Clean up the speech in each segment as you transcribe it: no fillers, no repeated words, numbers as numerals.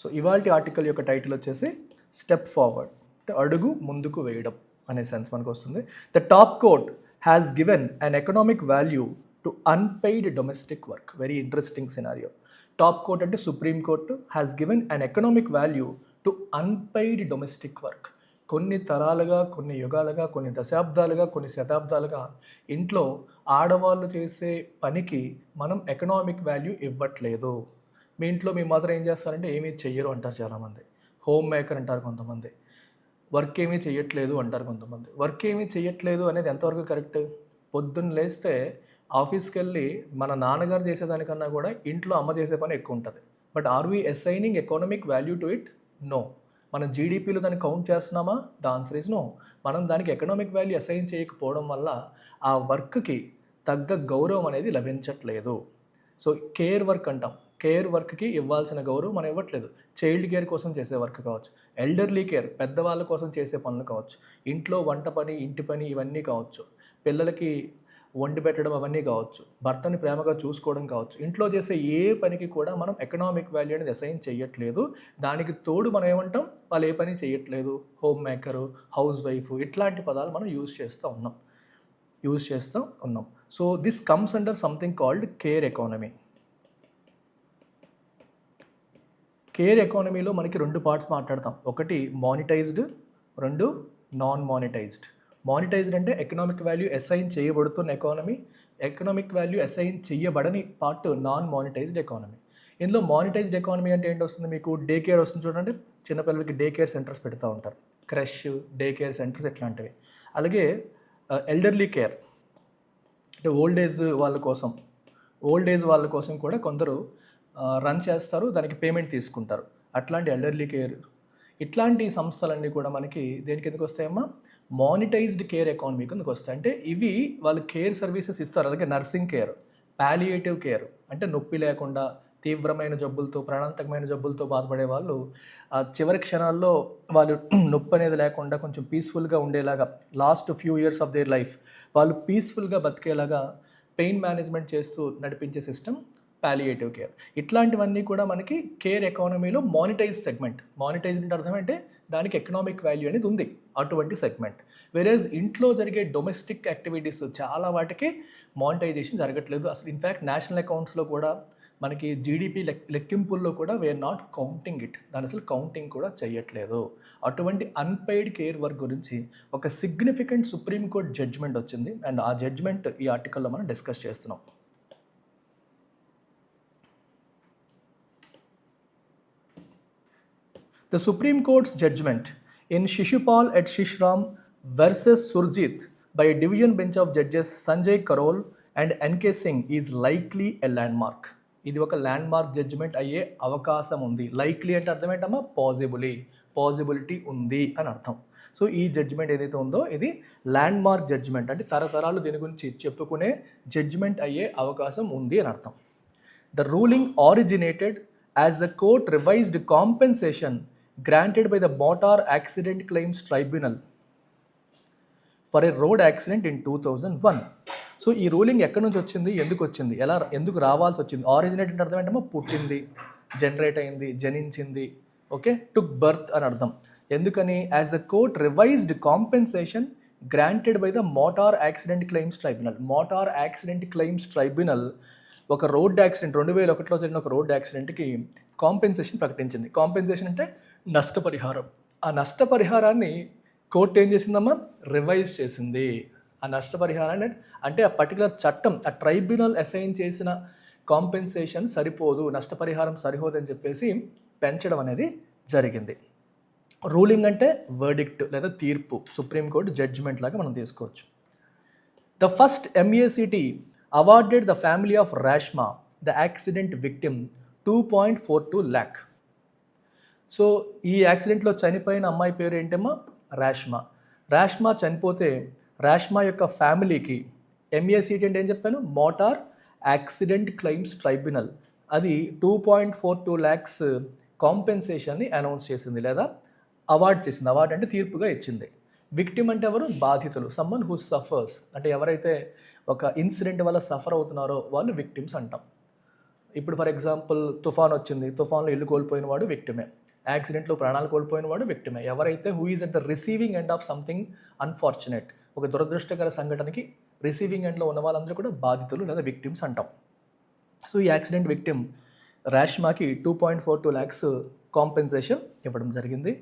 So ఇవాల్టి article యొక్క title వచ్చేసి స్టెప్ ఫార్వర్డ్, అంటే అడుగు ముందుకు వేయడం అనే సెన్స్ మనకు వస్తుంది. The top court has given an economic value to unpaid domestic work. Very interesting scenario. Top court అంటే supreme court has given an economic value to unpaid domestic work. కొన్ని తరాలుగా, కొన్ని యుగాలుగా, కొన్ని దశాబ్దాలుగా, కొన్ని శతాబ్దాలుగా ఇంట్లో ఆడవాళ్ళు చేసే పనికి మనం ఎకనామిక్ వాల్యూ ఇవ్వట్లేదు. మీ ఇంట్లో మీ మదర్ ఏం చేస్తారంటే ఏమీ చెయ్యరు అంటారు చాలామంది. హోమ్ మేకర్ అంటారు కొంతమంది. వర్క్ ఏమీ చెయ్యట్లేదు అంటారు కొంతమంది. వర్క్ ఏమీ చెయ్యట్లేదు అనేది ఎంతవరకు కరెక్ట్? పొద్దున్న లేస్తే ఆఫీస్కి వెళ్ళి మన నాన్నగారు చేసేదానికన్నా కూడా ఇంట్లో అమ్మ చేసే పని ఎక్కువ ఉంటుంది. But are we assigning economic value to it? No. మనం జీడిపిలో దాన్ని కౌంట్ చేస్తున్నామా? The answer is no. మనం దానికి ఎకనామిక్ వాల్యూ అసైన్ చేయకపోవడం వల్ల ఆ వర్క్కి తగ్గ గౌరవం అనేది లభించట్లేదు. సో కేర్ వర్క్ అంటాం. కేర్ వర్క్కి ఇవ్వాల్సిన గౌరవం మనం ఇవ్వట్లేదు. చైల్డ్ కేర్ కోసం చేసే వర్క్ కావచ్చు, ఎల్డర్లీ కేర్ పెద్దవాళ్ళ కోసం చేసే పనులు కావచ్చు, ఇంట్లో వంట పని, ఇంటి పని ఇవన్నీ కావచ్చు, పిల్లలకి వండి పెట్టడం అవన్నీ కావచ్చు, భర్తని ప్రేమగా చూసుకోవడం కావచ్చు, ఇంట్లో చేసే ఏ పనికి కూడా మనం ఎకనామిక్ వాల్యూ అనేది అసైన్ చేయట్లేదు. దానికి తోడు మనం ఏమంటాం? వాళ్ళు ఏ పని చేయట్లేదు, హోమ్ మేకరు, హౌస్ వైఫ్, ఇట్లాంటి పదాలు మనం యూజ్ చేస్తూ ఉన్నాం. So this comes under something called care economy. Care ఎకానమీలో మనకి రెండు పార్ట్స్ మాట్లాడతాం. ఒకటి మానిటైజ్డ్, రెండు నాన్ మానిటైజ్డ్. మానిటైజ్డ్ అంటే ఎకనామిక్ వాల్యూ అసైన్ చేయబడుతున్న ఎకానమీ. ఎకనామిక్ వాల్యూ అసైన్ చేయబడని పార్ట్ నాన్ మానిటైజ్డ్ ఎకానమీ. ఇందులో మానిటైజ్డ్ ఎకానమీ అంటే ఏంటి వస్తుంది? మీకు డే కేర్ వస్తుంది చూడండి. చిన్నపిల్లలకి డే కేర్ సెంటర్స్ పెడతా ఉంటారు, క్రష్, డే కేర్ సెంటర్స్ ఇట్లాంటివి. అలాగే ఎల్డర్లీ కేర్ అంటే ఓల్డ్ ఏజ్ వాళ్ళ కోసం కూడా కొందరు రన్ చేస్తారు, దానికి పేమెంట్ తీసుకుంటారు. అట్లాంటి ఎల్డర్లీ కేర్, ఇట్లాంటి సంస్థలన్నీ కూడా మనకి దేనికి ఎందుకు వస్తాయమ్మా? మానిటైజ్డ్ కేర్ ఎకానమీ కిందకు వస్తాయి. అంటే ఇవి వాళ్ళు కేర్ సర్వీసెస్ ఇస్తారు. అలాగే నర్సింగ్ కేర్, పాలియేటివ్ కేర్ అంటే నొప్పి లేకుండా తీవ్రమైన జబ్బులతో, ప్రాణాంతకమైన జబ్బులతో బాధపడే వాళ్ళు చివరి క్షణాల్లో వాళ్ళు నొప్పి అనేది లేకుండా కొంచెం పీస్ఫుల్గా ఉండేలాగా, last few years of their life వాళ్ళు పీస్ఫుల్గా బతికేలాగా పెయిన్ మేనేజ్మెంట్ చేస్తూ నడిపించే సిస్టమ్ పాలియేటివ్ కేర్. ఇట్లాంటివన్నీ కూడా మనకి కేర్ ఎకానమీలో మానిటైజ్ సెగ్మెంట్. మానిటైజ్ అంటే అర్థం అంటే దానికి ఎకనామిక్ వాల్యూ అనేది ఉంది, అటువంటి సెగ్మెంట్. వేరేజ్ ఇంట్లో జరిగే డొమెస్టిక్ యాక్టివిటీస్ చాలా వాటికి మానిటైజేషన్ జరగట్లేదు. అసలు ఇన్ఫ్యాక్ట్ నేషనల్ అకౌంట్స్లో కూడా మనకి జీడిపి లెక్కింపుల్లో కూడా వీఆర్ నాట్ కౌంటింగ్ ఇట్. దాని అసలు కౌంటింగ్ కూడా చేయట్లేదు. అటువంటి అన్పెయిడ్ కేర్ వర్క్ గురించి ఒక సిగ్నిఫికెంట్ సుప్రీంకోర్టు జడ్జ్మెంట్ వచ్చింది. అండ్ ఆ జడ్జ్మెంట్ ఈ ఆర్టికల్లో మనం డిస్కస్ చేస్తున్నాం. The Supreme Court's judgment in Shishupal et Shishram versus Surjit by a division bench of judges Sanjay Karol and N.K. Singh is likely a landmark. ఇది ఒక landmark judgement అయ్యే అవకాశం ఉంది. లైక్లీ అంటే అర్థం ఏంటమ్మా? పాజిబిలిటీ ఉంది అని అర్థం. సో ఈ జడ్జిమెంట్ ఏదైతే ఉందో ఇది ల్యాండ్మార్క్ జడ్జిమెంట్, అంటే తరతరాలు దీని గురించి చెప్పుకునే జడ్జిమెంట్ అయ్యే అవకాశం ఉంది అని అర్థం. The ruling originated as the court revised compensation granted by the Motor Accident Claims Tribunal for a road accident in 2001. So ఈ రూలింగ్ ఎక్కడి నుంచి వచ్చింది, ఎందుకు రావాల్సి వచ్చింది? ఆరిజినేట్ అంటే అర్థం ఏంటమ్మా? పుట్టింది, జనరేట్ అయింది, జనించింది. ఓకే, టుక్ బర్త్ అని అర్థం. ఎందుకని? As the court revised compensation granted by the motor accident claims tribunal. Motor accident claims tribunal ఒక రోడ్ యాక్సిడెంట్ 2001లో జరిగిన ఒక రోడ్ యాక్సిడెంట్కి కాంపెన్సేషన్ ప్రకటించింది. కాంపెన్సేషన్ అంటే నష్టపరిహారం. ఆ నష్టపరిహారాన్ని కోర్టు ఏం చేసిందమ్మా? రివైజ్ చేసింది. ఆ నష్టపరిహారాన్ని అంటే ఆ పర్టికులర్ చట్టం, ఆ ట్రైబ్యునల్ అసైన్ చేసిన కాంపెన్సేషన్ సరిపోదు, నష్టపరిహారం సరిపోదని చెప్పేసి పెంచడం అనేది జరిగింది. రూలింగ్ అంటే వర్డిక్ట్ లేదా తీర్పు, సుప్రీంకోర్టు జడ్జిమెంట్ లాగా మనం తీసుకోవచ్చు. The first MACT awarded the family of Rashma, the accident victim, 2.42 lakh. So ఈ యాక్సిడెంట్లో చనిపోయిన అమ్మాయి పేరు ఏంటమ్మా? రాష్మా చనిపోతే రాష్మా యొక్క ఫ్యామిలీకి MACT అంటే ఏం చెప్పాను? మోటార్ యాక్సిడెంట్ క్లెయిమ్స్ ట్రైబ్యునల్ అది 2.42 lakhs కాంపెన్సేషన్ని అనౌన్స్ చేసింది లేదా అవార్డ్ చేసింది. అవార్డ్ అంటే తీర్పుగా ఇచ్చింది. విక్టిమ్ అంటే ఎవరు? బాధితులు, సమ్మన్ హూ సఫర్స్, అంటే ఎవరైతే ఒక ఇన్సిడెంట్ వల్ల సఫర్ అవుతున్నారో వాళ్ళు విక్టిమ్స్ అంటాం. ఇప్పుడు ఫర్ ఎగ్జాంపుల్ తుఫాన్ వచ్చింది, తుఫాన్లో ఇల్లు కోల్పోయిన వాడు విక్టిమే, యాక్సిడెంట్లో ప్రాణాలు కోల్పోయిన వాడు విక్టిమే. ఎవరైతే who is at the receiving end of something unfortunate, ఒక దురదృష్టకర సంఘటనకి రిసీవింగ్ ఎండ్లో ఉన్న వాళ్ళందరూ కూడా బాధితులు లేదా విక్టిమ్స్ అంటాం. సో ఈ యాక్సిడెంట్ విక్టిమ్ రాష్మాకి 2.42 lakhs కాంపెన్సేషన్ ఇవ్వడం జరిగింది,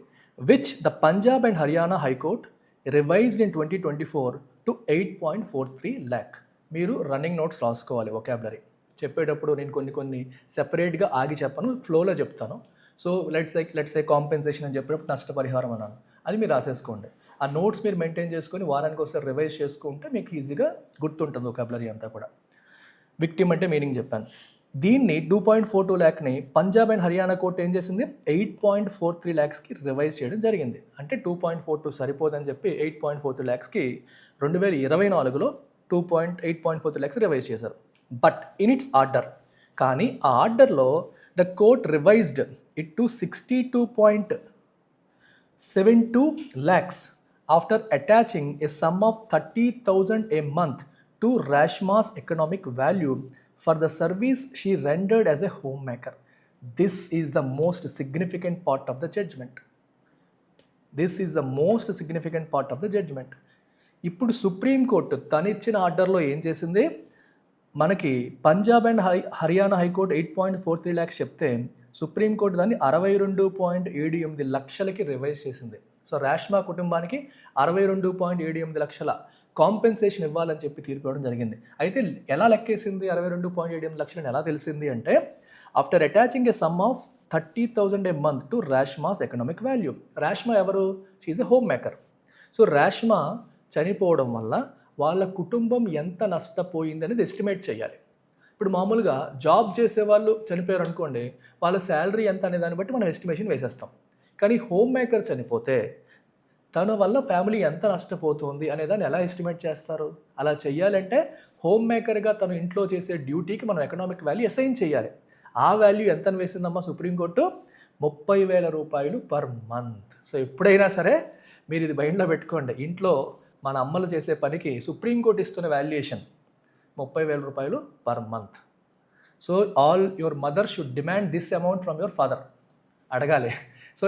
which the Punjab and Haryana high court revised in 2024 to 8.43 lakh. మీరు రన్నింగ్ నోట్స్ రాసుకోవాలి, వొకాబులరీ చెప్పేటప్పుడు నేను కొన్ని సెపరేట్గా ఆగి చెప్పను, ఫ్లోలో చెప్తాను. సో లెట్స్ సే కాంపెన్సేషన్ అని చెప్పేటప్పుడు నష్టపరిహారం అన్నాను, అది మీరు రాసేసుకోండి. ఆ నోట్స్ మీరు మెయింటైన్ చేసుకొని వారానికి ఒకసారి రివైజ్ చేసుకుంటే మీకు ఈజీగా గుర్తుంటుంది వొకాబులరీ అంతా కూడా. విక్టిమ్ అంటే మీనింగ్ చెప్పాను. దీన్ని 2.42 lakhని పంజాబ్ అండ్ హర్యానా కోర్టు ఏం చేసింది, 8.43 lakhsకి రివైజ్ చేయడం జరిగింది. అంటే 2.42 సరిపోదని చెప్పి 8.43 lakhsకి 2024లో 8.43 lakhs రివైజ్ చేశారు. బట్ ఇన్ ఇట్స్ ఆర్డర్, కానీ ఆ ఆర్డర్లో the court revised it to 62.72 lakhs after attaching a sum of 30,000 a month to Rashma's economic value for the service she rendered as a homemaker. This is the most significant part of the judgment. This is the most significant part of the judgment. ఇప్పుడు supreme court తనిచ్చిన ఆర్డర్లో ఏం చేసింది, మనకి Punjab and Haryana high court 8.43 lakhs చెప్తే supreme court దాన్ని 62.78 లక్షలకి revise చేసింది. So Rashma కుటుంబానికి 62.78 లక్షల కాంపెన్సేషన్ ఇవ్వాలని చెప్పి తీర్పు ఇవ్వడం జరిగింది. అయితే ఎలా లెక్కేసింది 62.78 లక్షలని ఎలా తెలిసింది అంటే, after attaching a sum of 30,000 a month to Rashma's economic value. Rashma ఎవరు, she a home maker. So Rashma చనిపోవడం వల్ల వాళ్ళ కుటుంబం ఎంత నష్టపోయింది అనేది ఎస్టిమేట్ చేయాలి. ఇప్పుడు మామూలుగా జాబ్ చేసే వాళ్ళు చనిపోయారు అనుకోండి, వాళ్ళ శాలరీ ఎంత అనే దాన్ని బట్టి మనం ఎస్టిమేషన్ వేసేస్తాం. కానీ హోమ్ మేకర్ చనిపోతే తన వల్ల ఫ్యామిలీ ఎంత నష్టపోతుంది అనేదాన్ని ఎలా ఎస్టిమేట్ చేస్తారు? అలా చేయాలంటే హోమ్ మేకర్గా తను ఇంట్లో చేసే డ్యూటీకి మనం ఎకనామిక్ వాల్యూ అసైన్ చేయాలి. ఆ వాల్యూ ఎంత వేసిందమ్మా సుప్రీంకోర్టు, 30,000 రూపాయలు పర్ మంత్. సో ఎప్పుడైనా సరే మీరు ఇది మైండ్లో పెట్టుకోండి, ఇంట్లో మన అమ్మలు చేసే పనికి సుప్రీంకోర్టు ఇస్తున్న వాల్యుయేషన్ 30,000 రూపాయలు per month. So all your mother should demand this amount from your father, అడగాలి. So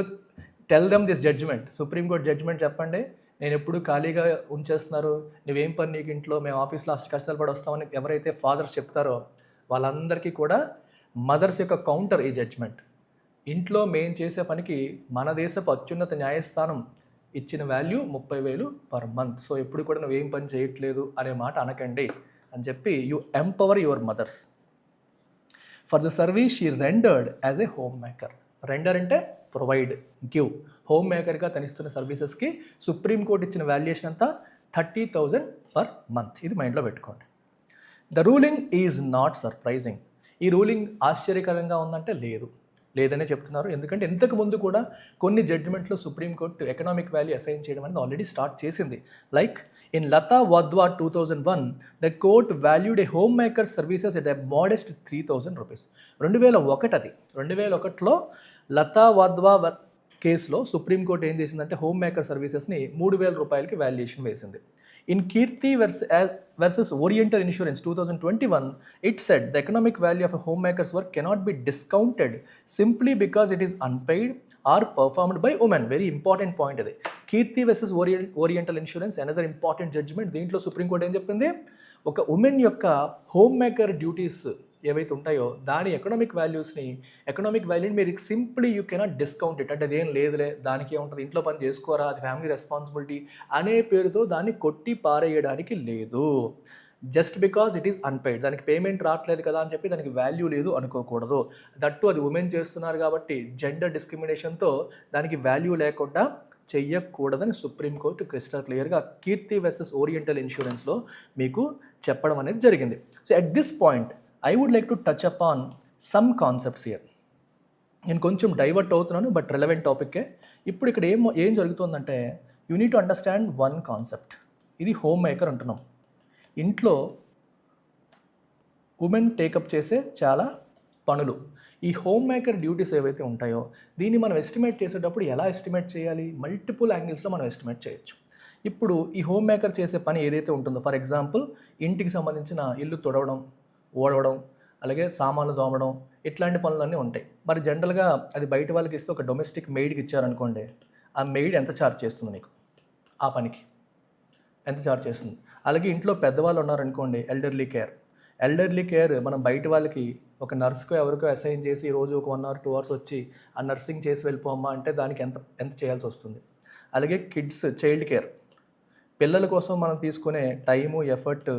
tell them this judgement, supreme court judgement చెప్పండి, నేను ఎప్పుడు ఖాళీగా ఉంచేస్తున్నారు, నువ్వేం పని నీకు ఇంట్లో, మేము ఆఫీస్లో కష్టాలు పడి వస్తామని ఎవరైతే ఫాదర్స్ చెప్తారో వాళ్ళందరికీ కూడా మదర్స్ యొక్క కౌంటర్ ఈ జడ్జ్మెంట్. ఇంట్లో మేము చేసే పనికి మన దేశపు అత్యున్నత న్యాయస్థానం ఇచ్చిన వాల్యూ 30,000 పర్ మంత్. సో ఎప్పుడు కూడా నువ్వేం పని చేయట్లేదు అనే మాట అనకండి అని చెప్పి you empower your mothers for the service she rendered as a home maker. Render అంటే ప్రొవైడ్, గివ్. హోమ్ మేకర్గా తనిస్తున్న సర్వీసెస్కి సుప్రీంకోర్టు ఇచ్చిన వాల్యుయేషన్ అంతా 30,000 పర్ మంత్. ఇది మైండ్లో పెట్టుకోండి. The ruling is not surprising. ఈ రూలింగ్ ఆశ్చర్యకరంగా ఉందంటే లేదనే చెప్తున్నారు. ఎందుకంటే ఇంతకు ముందు కూడా కొన్ని జడ్జిమెంట్లో సుప్రీంకోర్టు ఎకనామిక్ వాల్యూ అసైన్ చేయడం అనేది ఆల్రెడీ స్టార్ట్ చేసింది. Like in Lata Wadhwa 2001 the court valued A home maker services at a modest 3,000 rupees. 2001 అది. 2001లో లతా వాద్వా కేసులో సుప్రీంకోర్టు ఏం చేసిందంటే హోమ్ మేకర్ సర్వీసెస్ని 3,000 రూపాయలకి వాల్యుయేషన్ వేసింది. In Kirti versus Oriental Insurance 2021, it said the economic value of a homemaker's work cannot be discounted simply because it is unpaid or performed by women. Very important point అది. Kirti versus Oriental Insurance, another important judgment. దీంట్లో supreme court ఏం చెప్పింది, ఒక women యొక్క home maker duties ఏవైతే ఉంటాయో దాని economic వాల్యూని మీరు simply you cannot discount it. అంటే అదేం లేదులే, దానికి ఏముంటుంది, ఇంట్లో పని చేసుకోరా, అది ఫ్యామిలీ రెస్పాన్సిబిలిటీ అనే పేరుతో దాన్ని కొట్టి పారేయడానికి లేదు. Just because it is unpaid, దానికి పేమెంట్ రావట్లేదు కదా అని చెప్పి దానికి వాల్యూ లేదు అనుకోకూడదు. దట్టు అది ఉమెన్ చేస్తున్నారు కాబట్టి జెండర్ డిస్క్రిమినేషన్తో దానికి వాల్యూ లేకుండా చెయ్యకూడదని సుప్రీంకోర్టు క్రిస్టల్ క్లియర్గా కీర్తి వర్సెస్ ఓరియంటల్ ఇన్సూరెన్స్లో మీకు చెప్పడం అనేది జరిగింది. So at this point I would like to touch upon some concepts here. నేను కొంచెం డైవర్ట్ అవుతున్నాను, బట్ రెలవెంట్ టాపిక్కే. ఇప్పుడు ఇక్కడ ఏం జరుగుతుందంటే you need to understand one concept. ఇది హోమ్ మేకర్ అంటున్నాం. ఇంట్లో ఉమెన్ టేకప్ చేసే చాలా పనులు, ఈ హోమ్ మేకర్ డ్యూటీస్ ఏవైతే ఉంటాయో దీన్ని మనం ఎస్టిమేట్ చేసేటప్పుడు ఎలా ఎస్టిమేట్ చేయాలి, మల్టిపుల్ యాంగిల్స్లో మనం ఎస్టిమేట్ చేయొచ్చు. ఇప్పుడు ఈ హోమ్ మేకర్ చేసే పని ఏదైతే ఉంటుందో, ఫర్ ఎగ్జాంపుల్ ఇంటికి సంబంధించిన ఇల్లు తుడవడం, ఓడవడం, అలాగే సామాన్లు తోమడం, ఇట్లాంటి పనులన్నీ ఉంటాయి. మరి జనరల్గా అది బయట వాళ్ళకి ఇస్తే ఒక డొమెస్టిక్ మెయిడ్కి ఇచ్చారనుకోండి, ఆ మెయిడ్ ఎంత ఛార్జ్ చేస్తుంది నీకు ఆ పనికి? ఎంత ఛార్జ్ చేస్తుంది? అలాగే ఇంట్లో పెద్దవాళ్ళు ఉన్నారనుకోండి, ఎల్డర్లీ కేర్ మనం బయట వాళ్ళకి ఒక నర్స్కో ఎవరికో అసైన్ చేసి రోజు ఒక 1 అవర్ 2 అవర్స్ వచ్చి ఆ నర్సింగ్ చేసి వెళ్ళిపోమ్మా అంటే దానికి ఎంత ఎంత చేయాల్సి వస్తుంది? అలాగే చైల్డ్ కేర్, పిల్లల కోసం మనం తీసుకునే టైము, ఎఫర్ట్,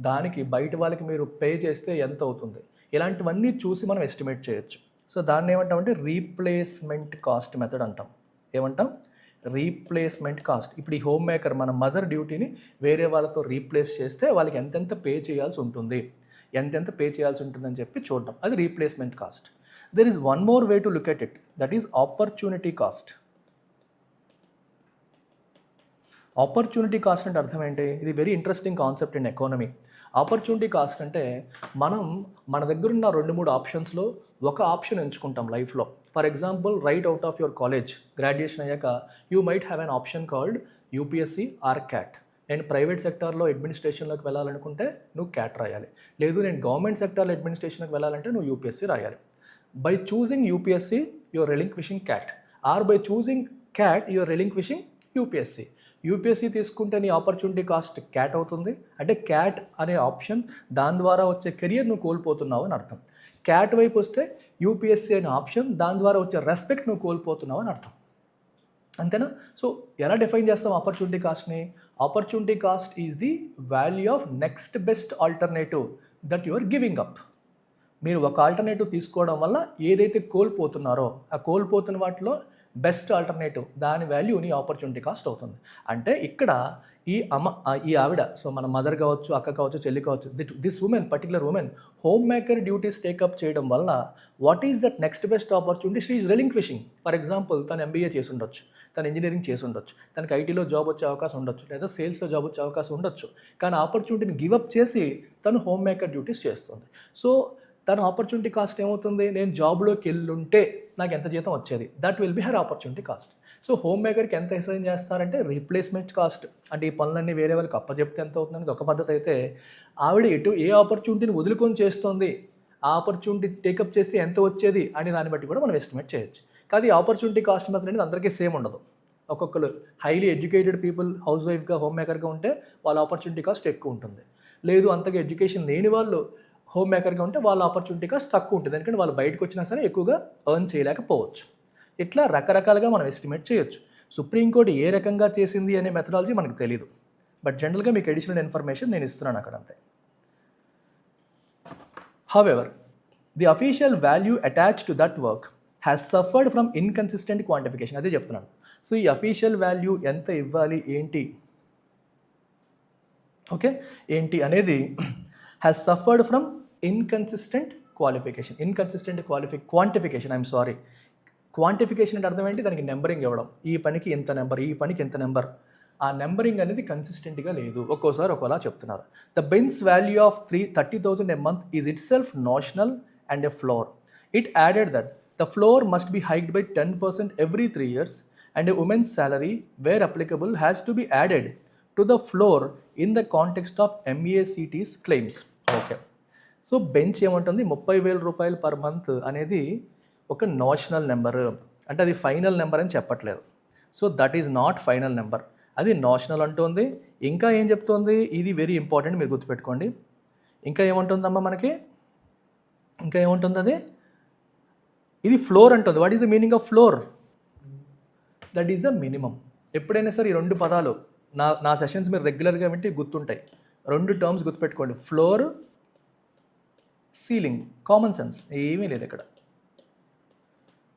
దానికి బయట వాళ్ళకి మీరు పే చేస్తే ఎంత అవుతుంది? ఇలాంటివన్నీ చూసి మనం ఎస్టిమేట్ చేయొచ్చు. సో దాన్ని ఏమంటామంటే రీప్లేస్మెంట్ కాస్ట్ మెథడ్ అంటాం. ఏమంటాం? Replacement cost. ఇప్పుడు ఈ హోమ్ మేకర్ మన మదర్ డ్యూటీని వేరే వాళ్ళతో రీప్లేస్ చేస్తే వాళ్ళకి ఎంతెంత పే చేయాల్సి ఉంటుంది, ఎంతెంత పే చేయాల్సి ఉంటుందని చెప్పి చూడటం, అది replacement cost. There is one more way to look at it, that is opportunity cost. Opportunity cost అంటే అర్థం ఏంటి? ఇది very interesting concept in economy. Opportunity cost అంటే మనం మన దగ్గర ఉన్న 2-3 ఆప్షన్స్లో ఒక ఆప్షన్ ఎంచుకుంటాం లైఫ్లో. For example, right out of your college graduation అయ్యాక you might have an option called UPSC or CAT. నేను ప్రైవేట్ సెక్టార్లో అడ్మినిస్ట్రేషన్లోకి వెళ్ళాలనుకుంటే నువ్వు క్యాట్ రాయాలి. లేదు నేను గవర్నమెంట్ సెక్టార్లో అడ్మినిస్ట్రేషన్లోకి వెళ్ళాలంటే నువ్వు యూపీఎస్సీ రాయాలి. By choosing UPSC your relinquishing CAT, or by choosing CAT your relinquishing UPSC. UPSC తీసుకుంటే నీ ఆపర్చునిటీ కాస్ట్ క్యాట్ అవుతుంది. అంటే క్యాట్ అనే ఆప్షన్, దాని ద్వారా వచ్చే కెరియర్ నువ్వు కోల్పోతున్నావు అని అర్థం. క్యాట్ వైపు వస్తే యూపీఎస్సీ అనే ఆప్షన్, దాని ద్వారా వచ్చే రెస్పెక్ట్ నువ్వు కోల్పోతున్నావు అని అర్థం. అంతేనా? సో ఎలా డిఫైన్ చేస్తాం ఆపర్చునిటీ కాస్ట్ని? Opportunity cost is the value of next best alternative that you are giving up. మీరు ఒక ఆల్టర్నేటివ్ తీసుకోవడం వల్ల ఏదైతే కోల్పోతున్నారో ఆ కోల్పోతున్న వాటిలో బెస్ట్ ఆల్టర్నేటివ్, దాని వాల్యూ నీ ఆపర్చునిటీ కాస్ట్ అవుతుంది. అంటే ఇక్కడ ఈ ఆవిడ, సో మన మదర్ కావచ్చు, అక్క కావచ్చు, చెల్లి కావచ్చు, this women, particular women home maker duties take up చేయడం వల్ల what is that next best opportunity she is relinquishing. For example, తను ఎంబీఏ చేసి ఉండొచ్చు, తను ఇంజనీరింగ్ చేసి ఉండొచ్చు, తనకి ఐటీలో జాబ్ వచ్చే అవకాశం ఉండొచ్చు, లేదా సేల్స్లో జాబ్ వచ్చే అవకాశం ఉండొచ్చు. కానీ ఆపర్చునిటీని గివప్ చేసి తను హోమ్ మేకర్ డ్యూటీస్ చేస్తుంది. సో తన ఆపర్చునిటీ కాస్ట్ ఏమవుతుంది? నేను జాబ్లోకి వెళ్ళుంటే నాకు ఎంత జీతం వచ్చేది, that will be her opportunity cost. So home మేకర్కి ఎంత అసైన్ చేస్తారంటే రీప్లేస్మెంట్ కాస్ట్. అంటే ఈ పనులన్నీ వేరే వాళ్ళకి అప్పచెప్తే ఎంత అవుతుంది అనేది ఒక పద్ధతి అయితే, ఆవిడ ఏ ఆపర్చునిటీని వదులుకొని చేస్తుంది, ఆ ఆపర్చునిటీ టేకప్ చేస్తే ఎంత వచ్చేది అని దాన్ని బట్టి కూడా మనం ఎస్టిమేట్ చేయొచ్చు. కానీ ఈ ఆపర్చునిటీ కాస్ట్ మెథడ్ అనేది అందరికీ సేమ్ ఉండదు. ఒక్కొక్కరు హైలీ ఎడ్యుకేటెడ్ పీపుల్ హౌస్ వైఫ్గా హోమ్ మేకర్గా ఉంటే వాళ్ళ ఆపర్చునిటీ కాస్ట్ ఎక్కువ ఉంటుంది. లేదు అంతగా ఎడ్యుకేషన్ లేని వాళ్ళు హోమ్ మేకర్గా ఉంటే వాళ్ళ ఆపర్చునిటీ కాస్ట్ తక్కువ ఉంటుంది. ఎందుకంటే వాళ్ళు బయటకు వచ్చినా సరే ఎక్కువగా ఎర్న్ చేయలేకపోవచ్చు. ఇట్లా రకరకాలుగా మనం ఎస్టిమేట్ చేయొచ్చు. సుప్రీంకోర్టు ఏ రకంగా చేసింది అనే మెథడాలజీ మనకు తెలియదు. బట్ జనరల్గా మీకు అడిషనల్ ఇన్ఫర్మేషన్ నేను ఇస్తున్నాను అక్కడ అంతే. However, the official value attached to that work has suffered from inconsistent quantification. అదే చెప్తున్నాను. సో ఈ అఫీషియల్ వాల్యూ ఎంత ఇవ్వాలి ఏంటి, ఓకే, ఏంటి అనేది has suffered from inconsistent quantification. I'm sorry, quantification అంటే అర్థం ఏంటి? దానికి నెంబరింగ్ ఇవ్వడం. ఈ పనికి ఎంత నెంబర్, ఈ పనికి ఎంత నెంబర్, ఆ నెంబరింగ్ అనేది కన్సిస్టెంట్గా లేదు. ఒక్కోసారి ఒకలా చెప్తున్నారు. The base value of 30,000 a month is itself notional and a floor. It added that the floor must be hiked by 10% every 3 years and a woman's salary where applicable has to be added to the floor in the context of MEACT's claims. Okay, so bench ఏమంటుంది? 30,000 రూపాయలు per month అనేది ఒక notional number, అంటే అది final number అని చెప్పట్లేదు. So that is not final number, అది notional అంటుంది. ఇంకా ఏం చెప్తుంది? ఇది వెరీ ఇంపార్టెంట్, మీరు గుర్తుపెట్టుకోండి. ఇంకా ఏముంటుందమ్మా మనకి? ఇంకా ఏముంటుంది? అది ఇది ఫ్లోర్ అంటుంది. What is the meaning of floor? That is the minimum. ఎప్పుడైనా సరే ఈ 2 పదాలు నా సెషన్స్ మీరు రెగ్యులర్గా వింటే గుర్తుంటాయి. 2 టర్మ్స్ గుర్తుపెట్టుకోండి, ఫ్లోర్, సీలింగ్. కామన్ సెన్స్, ఏమీ లేదు ఇక్కడ.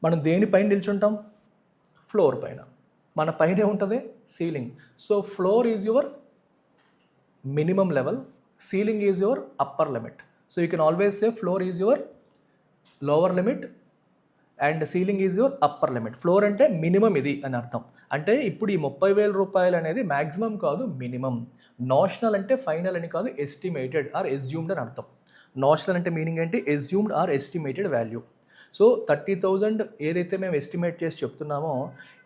మనం దేనిపైన నిల్చుంటాం? ఫ్లోర్ పైన. మన పైన ఉంటుంది ceiling. So floor is your minimum level, ceiling is your upper limit. So you can always say floor is your lower limit and ceiling is your upper limit. Floor అంటే మినిమం ఇది అని అర్థం. అంటే ఇప్పుడు ఈ 30,000 రూపాయలు అనేది మ్యాక్సిమం కాదు, మినిమం. నోషనల్ అంటే ఫైనల్ అని కాదు, ఎస్టిమేటెడ్ ఆర్ ఎస్యూమ్డ్ అని అర్థం. నోషనల్ అంటే మీనింగ్ ఏంటి? Assumed or estimated value. So 30,000 ఏదైతే మేము ఎస్టిమేట్ చేసి చెప్తున్నామో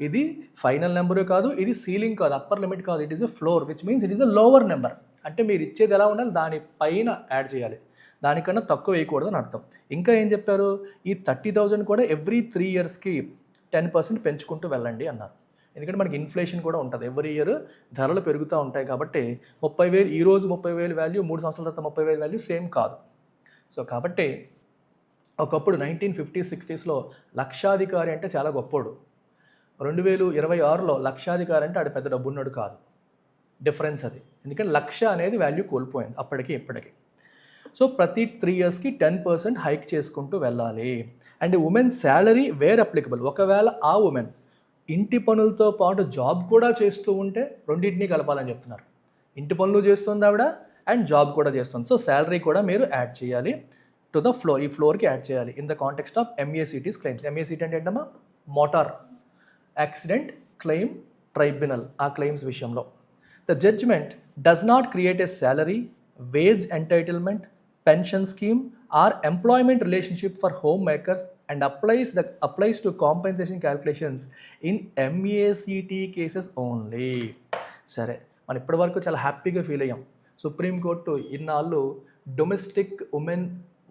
ఇది ఫైనల్ నెంబరు కాదు, ఇది సీలింగ్ కాదు, అప్పర్ లిమిట్ కాదు, it is a floor, which means it is a lower number. అంటే మీరు ఇచ్చేది ఎలా ఉండాలి? దాని పైన యాడ్ చేయాలి. దానికన్నా తక్కువ వేయకూడదు అని అర్థం. ఇంకా ఏం చెప్పారు, ఈ 30,000 కూడా ఎవ్రీ 3 ఇయర్స్కి 10% పెంచుకుంటూ వెళ్ళండి అన్నారు. ఎందుకంటే మనకి ఇన్ఫ్లేషన్ కూడా ఉంటుంది, ఎవ్రీ ఇయర్ ధరలు పెరుగుతూ ఉంటాయి కాబట్టి 30,000 ఈరోజు 30,000 వాల్యూ 3 సంవత్సరాల తర్వాత 30,000 వాల్యూ సేమ్ కాదు. సో కాబట్టి ఒకప్పుడు 1950s-60sలో లక్షాధికారి అంటే చాలా గొప్పోడు, 2026లో లక్షాధికారి అంటే ఆడు పెద్ద డబ్బున్నాడు కాదు. డిఫరెన్స్ అది, ఎందుకంటే లక్ష అనేది వాల్యూ కోల్పోయింది అప్పటికి ఇప్పటికి. సో ప్రతి 3 ఇయర్స్కి 10% హైక్ చేసుకుంటూ వెళ్ళాలి. And women salary where applicable, ఒకవేళ ఆ ఉమెన్ ఇంటి పనులతో పాటు జాబ్ కూడా చేస్తూ ఉంటే రెండింటినీ కలపాలని చెప్తున్నారు. ఇంటి పనులు చేస్తుంది ఆవిడ అండ్ జాబ్ కూడా చేస్తుంది. సో శాలరీ కూడా మీరు యాడ్ చేయాలి టు ద ఫ్లోర్, ఈ ఫ్లోర్కి యాడ్ చేయాలి in the context of MACT's claims. MACT అంటే ఏంటమ్మా, మోటార్ యాక్సిడెంట్ క్లెయిమ్ ట్రైబ్యునల్, ఆ క్లెయిమ్స్ విషయంలో. The judgment does not create a salary, wage entitlement, pension scheme or employment relationship for homemakers and applies to compensation calculations in MACT cases only. సరే, మనం ఇప్పటివరకు చాలా హ్యాపీగా feel అయ్యాం. Supreme court ఇన్నాళ్ళు domestic women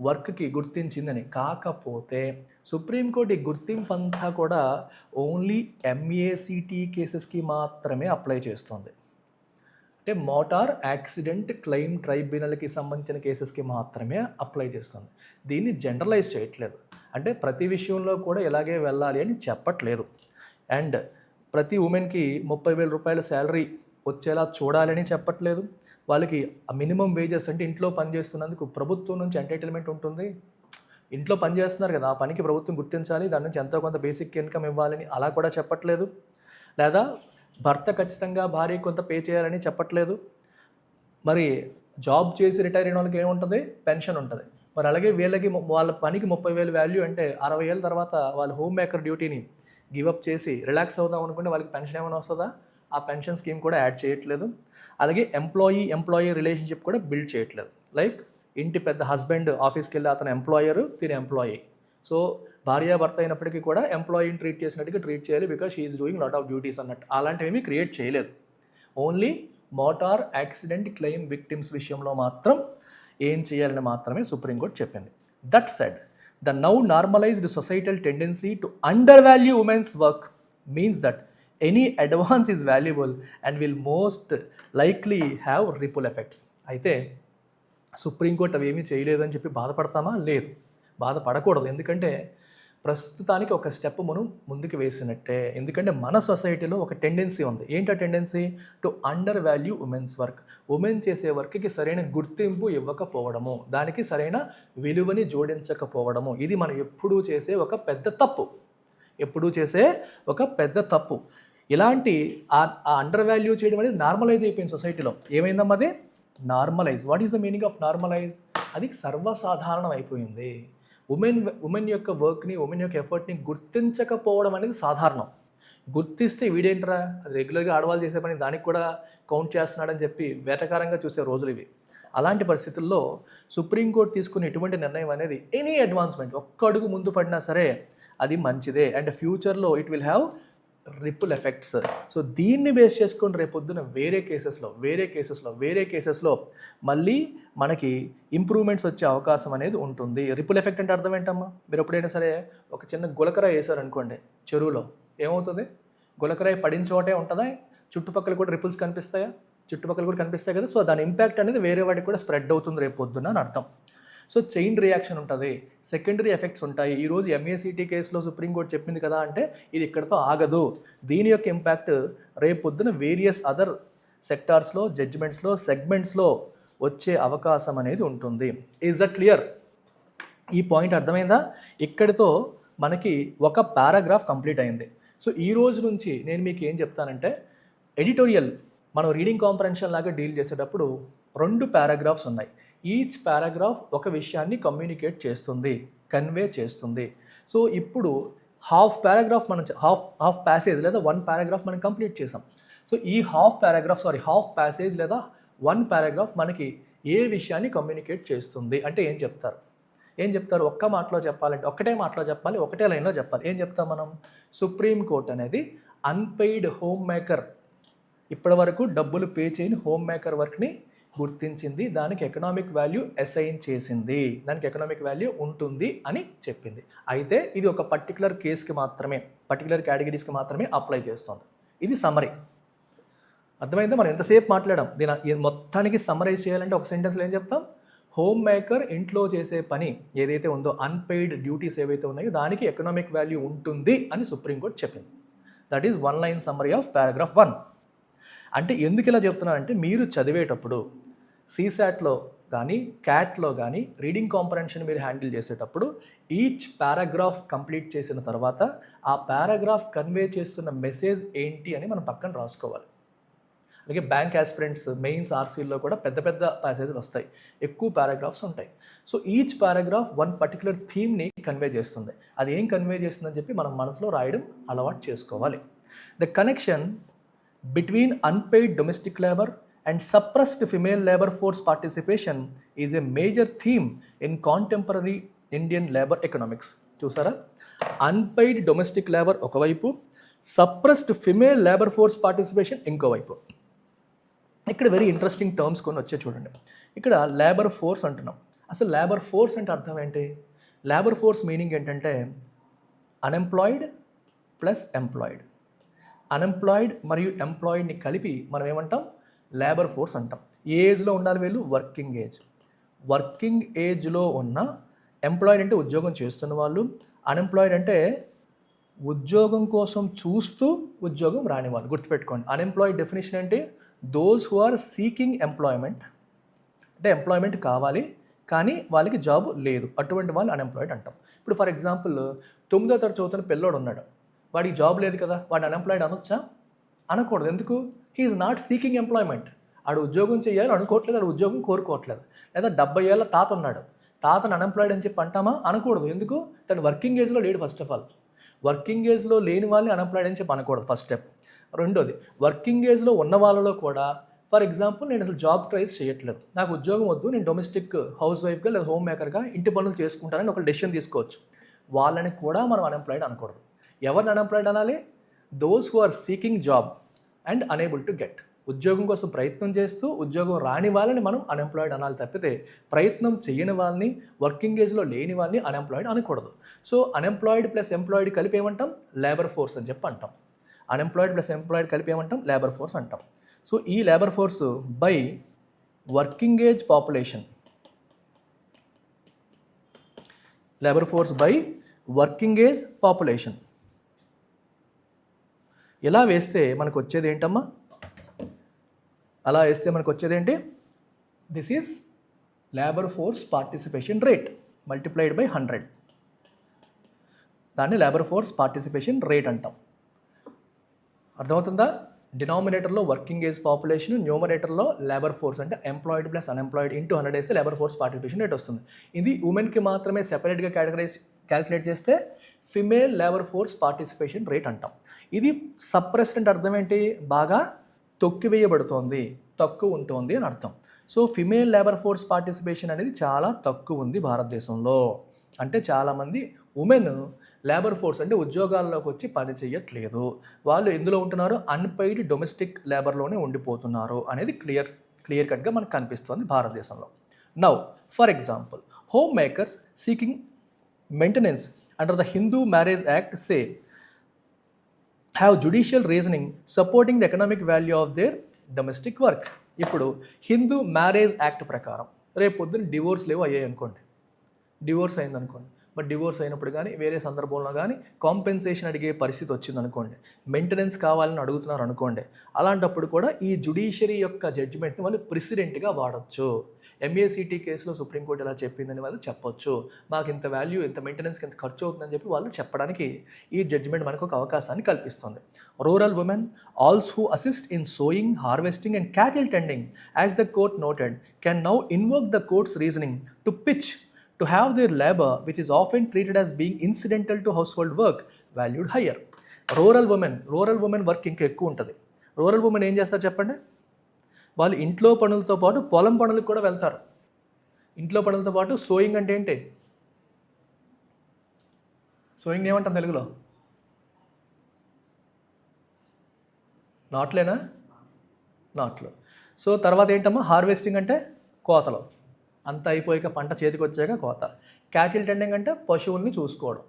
వర్క్కి గుర్తించిందని. కాకపోతే సుప్రీంకోర్టు ఈ గుర్తింపు అంతా కూడా ఓన్లీ MACT కేసెస్కి మాత్రమే అప్లై చేస్తుంది. అంటే మోటార్ యాక్సిడెంట్ క్లెయిమ్ ట్రైబ్యునల్కి సంబంధించిన కేసెస్కి మాత్రమే అప్లై చేస్తుంది. దీన్ని జనరలైజ్ చేయట్లేదు, అంటే ప్రతి విషయంలో కూడా ఇలాగే వెళ్ళాలి అని చెప్పట్లేదు. అండ్ ప్రతి ఉమెన్కి 30,000 రూపాయల శాలరీ వచ్చేలా చూడాలని చెప్పట్లేదు. వాళ్ళకి మినిమం వేజెస్ అంటే ఇంట్లో పనిచేస్తున్నందుకు ప్రభుత్వం నుంచి ఎంటైటిల్మెంట్ ఉంటుంది. ఇంట్లో పని చేస్తున్నారు కదా, ఆ పనికి ప్రభుత్వం గుర్తించాలి, దాని నుంచి ఎంతో కొంత బేసిక్ ఇన్కమ్ ఇవ్వాలని అలా కూడా చెప్పట్లేదు. లేదా భర్త ఖచ్చితంగా భార్య కొంత పే చేయాలని చెప్పట్లేదు. మరి జాబ్ చేసి రిటైర్ అయిన వాళ్ళకి ఏముంటుంది, పెన్షన్ ఉంటుంది. మరి అలాగే వీళ్ళకి వాళ్ళ పనికి 30,000 వాల్యూ అంటే 60 ఏళ్ళ తర్వాత వాళ్ళ హోమ్ మేకర్ డ్యూటీని గివప్ చేసి రిలాక్స్ అవుదాం అనుకుంటే వాళ్ళకి పెన్షన్ ఏమైనా వస్తుందా, ఆ పెన్షన్ స్కీమ్ కూడా యాడ్ చేయట్లేదు. అలాగే ఎంప్లాయీ రిలేషన్షిప్ కూడా బిల్డ్ చేయట్లేదు. లైక్ ఇంటి పెద్ద హస్బెండ్ ఆఫీస్కి వెళ్ళి అతను ఎంప్లాయరు, తినే ఎంప్లాయీ. సో భార్యాభర్త అయినప్పటికీ కూడా ఎంప్లాయీని ట్రీట్ చేసినట్టుగా ట్రీట్ చేయాలి, because she is doing lot of duties అన్నట్టు. అలాంటివి క్రియేట్ చేయలేదు. Only motor accident claim victims విషయంలో మాత్రం ఏం చేయాలని మాత్రమే సుప్రీంకోర్టు చెప్పింది. That said, the now normalised societal tendency to under value women's work means that any advance is valuable and will most likely have ripple effects. అయితే supreme court అవి ఏమీ చేయలేదని చెప్పి బాధపడతామా? లేదు, బాధపడకూడదు. ఎందుకంటే ప్రస్తుతానికి ఒక స్టెప్ మనం ముందుకు వేసినట్టే. ఎందుకంటే మన సొసైటీలో ఒక టెండెన్సీ ఉంది. ఏంటా tendency? To under value women's work. Women చేసే వర్క్కి సరైన గుర్తింపు ఇవ్వకపోవడము, దానికి సరైన విలువని జోడించకపోవడము, ఇది మనం ఎప్పుడూ చేసే ఒక పెద్ద తప్పు. ఇలాంటి ఆ అండర్ వాల్యూ చేయడం అనేది నార్మలైజ్ అయిపోయింది సొసైటీలో. ఏమైందమ్మా అది? Normalise. What is the meaning of normalise? అది సర్వసాధారణం అయిపోయింది. ఉమెన్ యొక్క వర్క్ని, ఉమెన్ యొక్క ఎఫర్ట్ని గుర్తించకపోవడం అనేది సాధారణం. గుర్తిస్తే వీడేంట్రా, అది రెగ్యులర్గా ఆడవాళ్ళు చేసే పని దానికి కూడా కౌంట్ చేస్తున్నాడని చెప్పి వేటకారంగా చూసే రోజులు ఇవి. అలాంటి పరిస్థితుల్లో సుప్రీంకోర్టు తీసుకునే ఎటువంటి నిర్ణయం అనేది ఎనీ అడ్వాన్స్మెంట్, ఒక్క అడుగు ముందు పడినా సరే అది మంచిదే. అండ్ ఫ్యూచర్లో it will have ripple effects. So దీన్ని బేస్ చేసుకొని రేపొద్దున వేరే కేసెస్లో మళ్ళీ మనకి ఇంప్రూవ్మెంట్స్ వచ్చే అవకాశం అనేది ఉంటుంది. రిపుల్ ఎఫెక్ట్ అంటే అర్థం ఏంటమ్మా? మీరు ఎప్పుడైనా సరే ఒక చిన్న గులకరాయి వేసారనుకోండి చెరువులో, ఏమవుతుంది? గులకరాయి పడిన చోటే ఉంటుందా, చుట్టుపక్కల కూడా రిపుల్స్ కనిపిస్తాయా? చుట్టుపక్కల కూడా కనిపిస్తాయి కదా. సో దాని ఇంపాక్ట్ అనేది వేరే వాడికి కూడా స్ప్రెడ్ అవుతుంది రేపొద్దున అని అర్థం. సో చైన్ రియాక్షన్ ఉంటుంది, సెకండరీ ఎఫెక్ట్స్ ఉంటాయి. ఈరోజు MACT కేసులో సుప్రీంకోర్టు చెప్పింది కదా అంటే ఇది ఇక్కడతో ఆగదు. దీని యొక్క ఇంపాక్ట్ రేపొద్దున వేరియస్ అదర్ సెక్టార్స్లో, జడ్జిమెంట్స్లో, సెగ్మెంట్స్లో వచ్చే అవకాశం అనేది ఉంటుంది. Is that clear? ఈ పాయింట్ అర్థమైందా? ఇక్కడితో మనకి ఒక పారాగ్రాఫ్ కంప్లీట్ అయింది. సో ఈ రోజు నుంచి నేను మీకు ఏం చెప్తానంటే, ఎడిటోరియల్ మనం రీడింగ్ కాంప్రహెన్షన్ లాగా డీల్ చేసేటప్పుడు 2 పారాగ్రాఫ్స్ ఉన్నాయి. ఈచ్ పారాగ్రాఫ్ ఒక విషయాన్ని కమ్యూనికేట్ చేస్తుంది, కన్వే చేస్తుంది. సో ఇప్పుడు హాఫ్ ప్యాసేజ్ లేదా 1 పారాగ్రాఫ్ మనం కంప్లీట్ చేసాం. సో ఈ హాఫ్ ప్యాసేజ్ లేదా 1 పారాగ్రాఫ్ మనకి ఏ విషయాన్ని కమ్యూనికేట్ చేస్తుంది అంటే ఏం చెప్తారు? ఒక్కటే మాటలో చెప్పాలి, ఒకటే లైన్లో చెప్పాలి. ఏం చెప్తాం మనం? సుప్రీంకోర్టు అనేది అన్పెయిడ్ హోమ్ మేకర్, ఇప్పటి వరకు డబ్బులు పే చేయని హోమ్ మేకర్ వర్క్ని గుర్తించింది, దానికి ఎకనామిక్ వాల్యూ అసైన్ చేసింది, దానికి ఎకనామిక్ వాల్యూ ఉంటుంది అని చెప్పింది. అయితే ఇది ఒక పర్టికులర్ కేసుకి మాత్రమే, పర్టికులర్ కేటగిరీస్కి మాత్రమే అప్లై చేస్తుంది. ఇది సమ్మరీ. అర్థమైందా? మనం ఎంతసేపు మాట్లాడాం, దీని మొత్తానికి సమ్మరైజ్ చేయాలంటే ఒక సెంటెన్స్లో ఏం చెప్తాం? హోమ్ మేకర్ ఇంట్లో చేసే పని ఏదైతే ఉందో, అన్పెయిడ్ డ్యూటీస్ ఏవైతే ఉన్నాయో దానికి ఎకనామిక్ వాల్యూ ఉంటుంది అని సుప్రీంకోర్టు చెప్పింది. That is 1 line summary of paragraph 1. అంటే ఎందుకు ఇలా చెప్తున్నానంటే, మీరు చదివేటప్పుడు సీసాట్లో కానీ క్యాట్లో కానీ రీడింగ్ కాంప్రహెన్షన్ మీరు హ్యాండిల్ చేసేటప్పుడు ఈచ్ పారాగ్రాఫ్ కంప్లీట్ చేసిన తర్వాత ఆ పారాగ్రాఫ్ కన్వే చేస్తున్న మెసేజ్ ఏంటి అని మనం పక్కన రాసుకోవాలి. అలాగే బ్యాంక్ ఆస్పిరెంట్స్ మెయిన్స్ ఆర్సీల్లో కూడా పెద్ద పెద్ద ప్యాసేజ్లు వస్తాయి, ఎక్కువ పారాగ్రాఫ్స్ ఉంటాయి. So each paragraph one particular థీమ్ని కన్వే చేస్తుంది. అది ఏం కన్వే చేస్తుందని చెప్పి మనం మనసులో రాయడం అలవాటు చేసుకోవాలి. The connection between unpaid domestic labor and suppressed female labor force participation is a major theme in contemporary Indian labor economics. చూసారా? అన్పెయిడ్ డొమెస్టిక్ లేబర్ ఒకవైపు, suppressed female labour force participation ఇంకోవైపు. ఇక్కడ వెరీ ఇంట్రెస్టింగ్ టర్మ్స్ కొన్ని వచ్చే చూడండి. ఇక్కడ labour force అంటున్నాం. అసలు లేబర్ ఫోర్స్ అంటే అర్థం ఏంటి? లేబర్ ఫోర్స్ మీనింగ్ ఏంటంటే అన్ఎంప్లాయిడ్ ప్లస్ ఎంప్లాయిడ్. అన్ఎంప్లాయిడ్ మరియు ఎంప్లాయిడ్ని కలిపి మనం ఏమంటాం? లేబర్ ఫోర్స్ అంటాం. ఏ ఏజ్లో ఉండాలి వీళ్ళు? Working age. వర్కింగ్ ఏజ్లో ఉన్న ఎంప్లాయిడ్ అంటే ఉద్యోగం చేస్తున్న వాళ్ళు, అన్ఎంప్లాయిడ్ అంటే ఉద్యోగం కోసం చూస్తూ ఉద్యోగం రాని వాళ్ళు. గుర్తుపెట్టుకోండి, అన్ఎంప్లాయిడ్ డెఫినేషన్ అంటే those who are seeking employment, అంటే ఎంప్లాయ్మెంట్ కావాలి కానీ వాళ్ళకి జాబ్ లేదు, అటువంటి వాళ్ళు అన్ఎంప్లాయిడ్ అంటాం. ఇప్పుడు ఫర్ ఎగ్జాంపుల్ 9వ తరగతి చదువుతున్న పిల్లోడు ఉన్నాడు, వాడికి జాబ్ లేదు కదా, వాడు అన్ఎంప్లాయిడ్ అనొచ్చా? అనకూడదు. ఎందుకు? He's not seeking employment. ఆడు ఉద్యోగం చేయాలి అనుకోవట్లేదు, ఆడు ఉద్యోగం కోరుకోవట్లేదు. లేదా 70 ఏళ్ళ తాత ఉన్నాడు, తాతను అన్ఎంప్లాయిడ్ అని చెప్పి అంటామా? అనకూడదు. ఎందుకు? తను వర్కింగ్ ఏజ్లో లేడు. ఫస్ట్ ఆఫ్ ఆల్ వర్కింగ్ ఏజ్లో లేని వాళ్ళని అన్ఎంప్లాయిడ్ అని చెప్పి అనకూడదు, ఫస్ట్ స్టెప్. రెండోది, వర్కింగ్ ఏజ్లో ఉన్న వాళ్ళలో కూడా ఫర్ ఎగ్జాంపుల్ నేను అసలు జాబ్ ట్రైస్ చేయట్లేదు, నాకు ఉద్యోగం వద్దు, నేను డొమెస్టిక్ హౌస్ వైఫ్గా లేదా హోమ్ మేకర్గా ఇంటి పనులు చేసుకుంటానని ఒక డెసిషన్ తీసుకోవచ్చు. వాళ్ళని కూడా మనం అన్ఎంప్లాయిడ్ అనకూడదు. ఎవరిని అన్ఎంప్లాయిడ్ అనాలి? Those who are seeking job and unable to get. ఉద్యోగం కోసం ప్రయత్నం చేస్తూ ఉద్యోగం రాని వాళ్ళని మనం అన్ఎంప్లాయిడ్ అనాలి తప్పితే ప్రయత్నం చేయని వాళ్ళని, వర్కింగ్ ఏజ్లో లేని వాళ్ళని అన్ఎంప్లాయిడ్ అనకూడదు. సో అన్ఎంప్లాయిడ్ ప్లస్ ఎంప్లాయిడ్ కలిపి ఏమంటాం? లేబర్ ఫోర్స్ అని చెప్పి అంటాం. అన్ఎంప్లాయిడ్ ప్లస్ ఎంప్లాయిడ్ కలిపి ఏమంటాం? లేబర్ ఫోర్స్ అంటాం. సో ఈ labour force by working age population, labour force by working age population ఇలా వేస్తే మనకు వచ్చేది ఏంటమ్మా? అలా వేస్తే మనకు వచ్చేది ఏంటి? This is labour force participation rate multiplied by 100. దాన్ని లేబర్ ఫోర్స్ పార్టిసిపేషన్ రేట్ అంటాం. అర్థమవుతుందా? డినామినేటర్లో వర్కింగ్ ఏజ్ పాపులేషన్, న్యూమరేటర్లో లేబర్ ఫోర్స్ అంటే ఎంప్లాయిడ్ ప్లస్ అన్ఎంప్లాయిడ్ ఇంటూ 100 వేస్తే లేబర్ ఫోర్స్ పార్టిసిపేషన్ రేట్ వస్తుంది. ఇది ఉమెన్కి మాత్రమే సెపరేట్గా క్యాలిక్యులేట్ చేస్తే female labour force participation rate అంటాం. ఇది సప్రెస్డ్ అంటే అర్థం ఏంటి? బాగా తొక్కివేయబడుతోంది, తక్కువ ఉంటుంది అని అర్థం. So female labour force participation అనేది చాలా తక్కువ ఉంది భారతదేశంలో. అంటే చాలామంది ఉమెన్ లేబర్ ఫోర్స్ అంటే ఉద్యోగాల్లోకి వచ్చి పని చేయట్లేదు, వాళ్ళు ఎందులో ఉంటున్నారు? అన్పెయిడ్ డొమెస్టిక్ లేబర్లోనే ఉండిపోతున్నారు అనేది క్లియర్ కట్గా మనకు కనిపిస్తుంది భారతదేశంలో. Now for example, home makers seeking maintenance under the Hindu marriage act say have judicial reasoning supporting the economic value of their domestic work. ఇప్పుడు హిందూ మ్యారేజ్ యాక్ట్ ప్రకారం రేపు పొద్దున్న డివోర్స్ లేవు అయ్యాయి అనుకోండి, డివోర్స్ అయిందనుకోండి, బట్ డివోర్స్ అయినప్పుడు కానీ వేరే సందర్భంలో కానీ కాంపెన్సేషన్ అడిగే పరిస్థితి వచ్చింది అనుకోండి, మెయింటెనెన్స్ కావాలని అడుగుతున్నారు అనుకోండి, అలాంటప్పుడు కూడా ఈ జుడిషియరీ యొక్క జడ్జిమెంట్ని వాళ్ళు ప్రెసిడెంట్గా వాడచ్చు. ఎంఏసిటీ కేసులో సుప్రీంకోర్టు ఎలా చెప్పిందని వాళ్ళు చెప్పొచ్చు. మాకు ఇంత వాల్యూ, ఇంత మెయింటెనెన్స్కి ఎంత ఖర్చు అవుతుందని చెప్పి వాళ్ళు చెప్పడానికి ఈ జడ్జిమెంట్ మనకు ఒక అవకాశాన్ని కల్పిస్తుంది. Rural women also who assist in sowing, harvesting and cattle tending as the court noted can now invoke the courts reasoning to pitch to have their labor, which is often treated as being incidental to household work, valued higher. Rural women work ఇంకా ఎక్కువ ఉంటుంది. Rural women ఏం చేస్తారు చెప్పండి? వాళ్ళు ఇంట్లో పనులతో పాటు పొలం పనులకు కూడా వెళ్తారు. ఇంట్లో పనులతో పాటు సోయింగ్ అంటే ఏంటి? సోయింగ్ ఏమంటాం తెలుగులో? నాట్లేనా? నాట్లు. సో తర్వాత ఏంటమ్మా హార్వెస్టింగ్ అంటే కోతలు, అంతా అయిపోయాక పంట చేతికి వచ్చాక కోత. క్యాటిల్ టెండింగ్ అంటే పశువుల్ని చూసుకోవడం,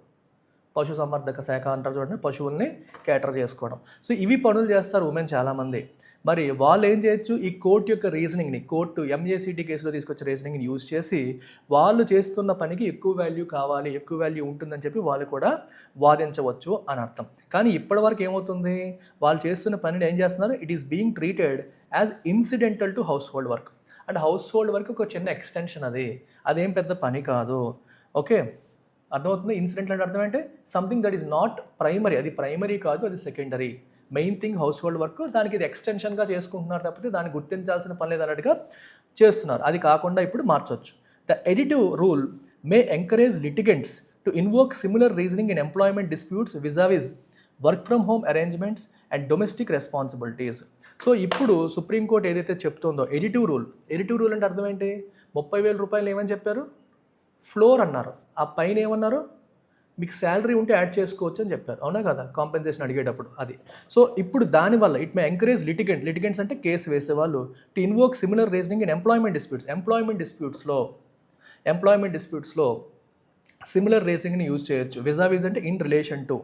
పశు సంవర్ధక శాఖ అంటారు చూడండి, పశువుల్ని కేటర్ చేసుకోవడం. సో ఇవి పనులు చేస్తారు ఉమెన్ చాలామంది. మరి వాళ్ళు ఏం చేయొచ్చు, ఈ కోర్టు యొక్క రీజనింగ్ని, కోర్టు ఎంఏసిటీ కేసులో తీసుకొచ్చే రీజనింగ్ని యూజ్ చేసి వాళ్ళు చేస్తున్న పనికి ఎక్కువ వాల్యూ కావాలి, ఎక్కువ వాల్యూ ఉంటుందని చెప్పి వాళ్ళు కూడా వాదించవచ్చు అని అర్థం. కానీ ఇప్పటివరకు ఏమవుతుంది, వాళ్ళు చేస్తున్న పనిని ఏం చేస్తున్నారు, it is being treated as incidental to house hold work. అంటే హౌస్ హోల్డ్ వర్క్ ఒక చిన్న ఎక్స్టెన్షన్, అదేం పెద్ద పని కాదు. ఓకే, అర్థమవుతుంది. ఇన్సిడెంట్ అంటే అర్థం ఏంటి, something that is not primary, అది ప్రైమరీ కాదు, అది secondary. Main thing house hold work, దానికి ఇది ఎక్స్టెన్షన్గా చేసుకుంటున్నారు తప్పితే దాన్ని గుర్తించాల్సిన పని లేదు అన్నట్టుగా చేస్తున్నారు. అది కాకుండా ఇప్పుడు మార్చవచ్చు. The additive rule may encourage litigants to invoke similar reasoning in employment disputes vis-a-vis work from home arrangements and domestic responsibilities. So ఇప్పుడు సుప్రీంకోర్టు ఏదైతే చెప్తుందో ఎడిటివ్ రూల్ అంటే అర్థం ఏంటి, 30,000 రూపాయలు ఏమని చెప్పారు, ఫ్లోర్ అన్నారు, ఆ పైన ఏమన్నారు, మీకు శాలరీ ఉంటే యాడ్ చేసుకోవచ్చు అని చెప్పారు, అవునా కదా, కాంపెన్సేషన్ అడిగేటప్పుడు అది. సో ఇప్పుడు దానివల్ల ఇట్ మే ఎంకరేజ్ లిటిగెంట్స్ అంటే కేసు వేసేవాళ్ళు to invoke similar reasoning in employment డిస్ప్యూట్స్లో సిమిలర్ రీజనింగ్ని యూజ్ చేయొచ్చు. విజావిజ్ అంటే in relation to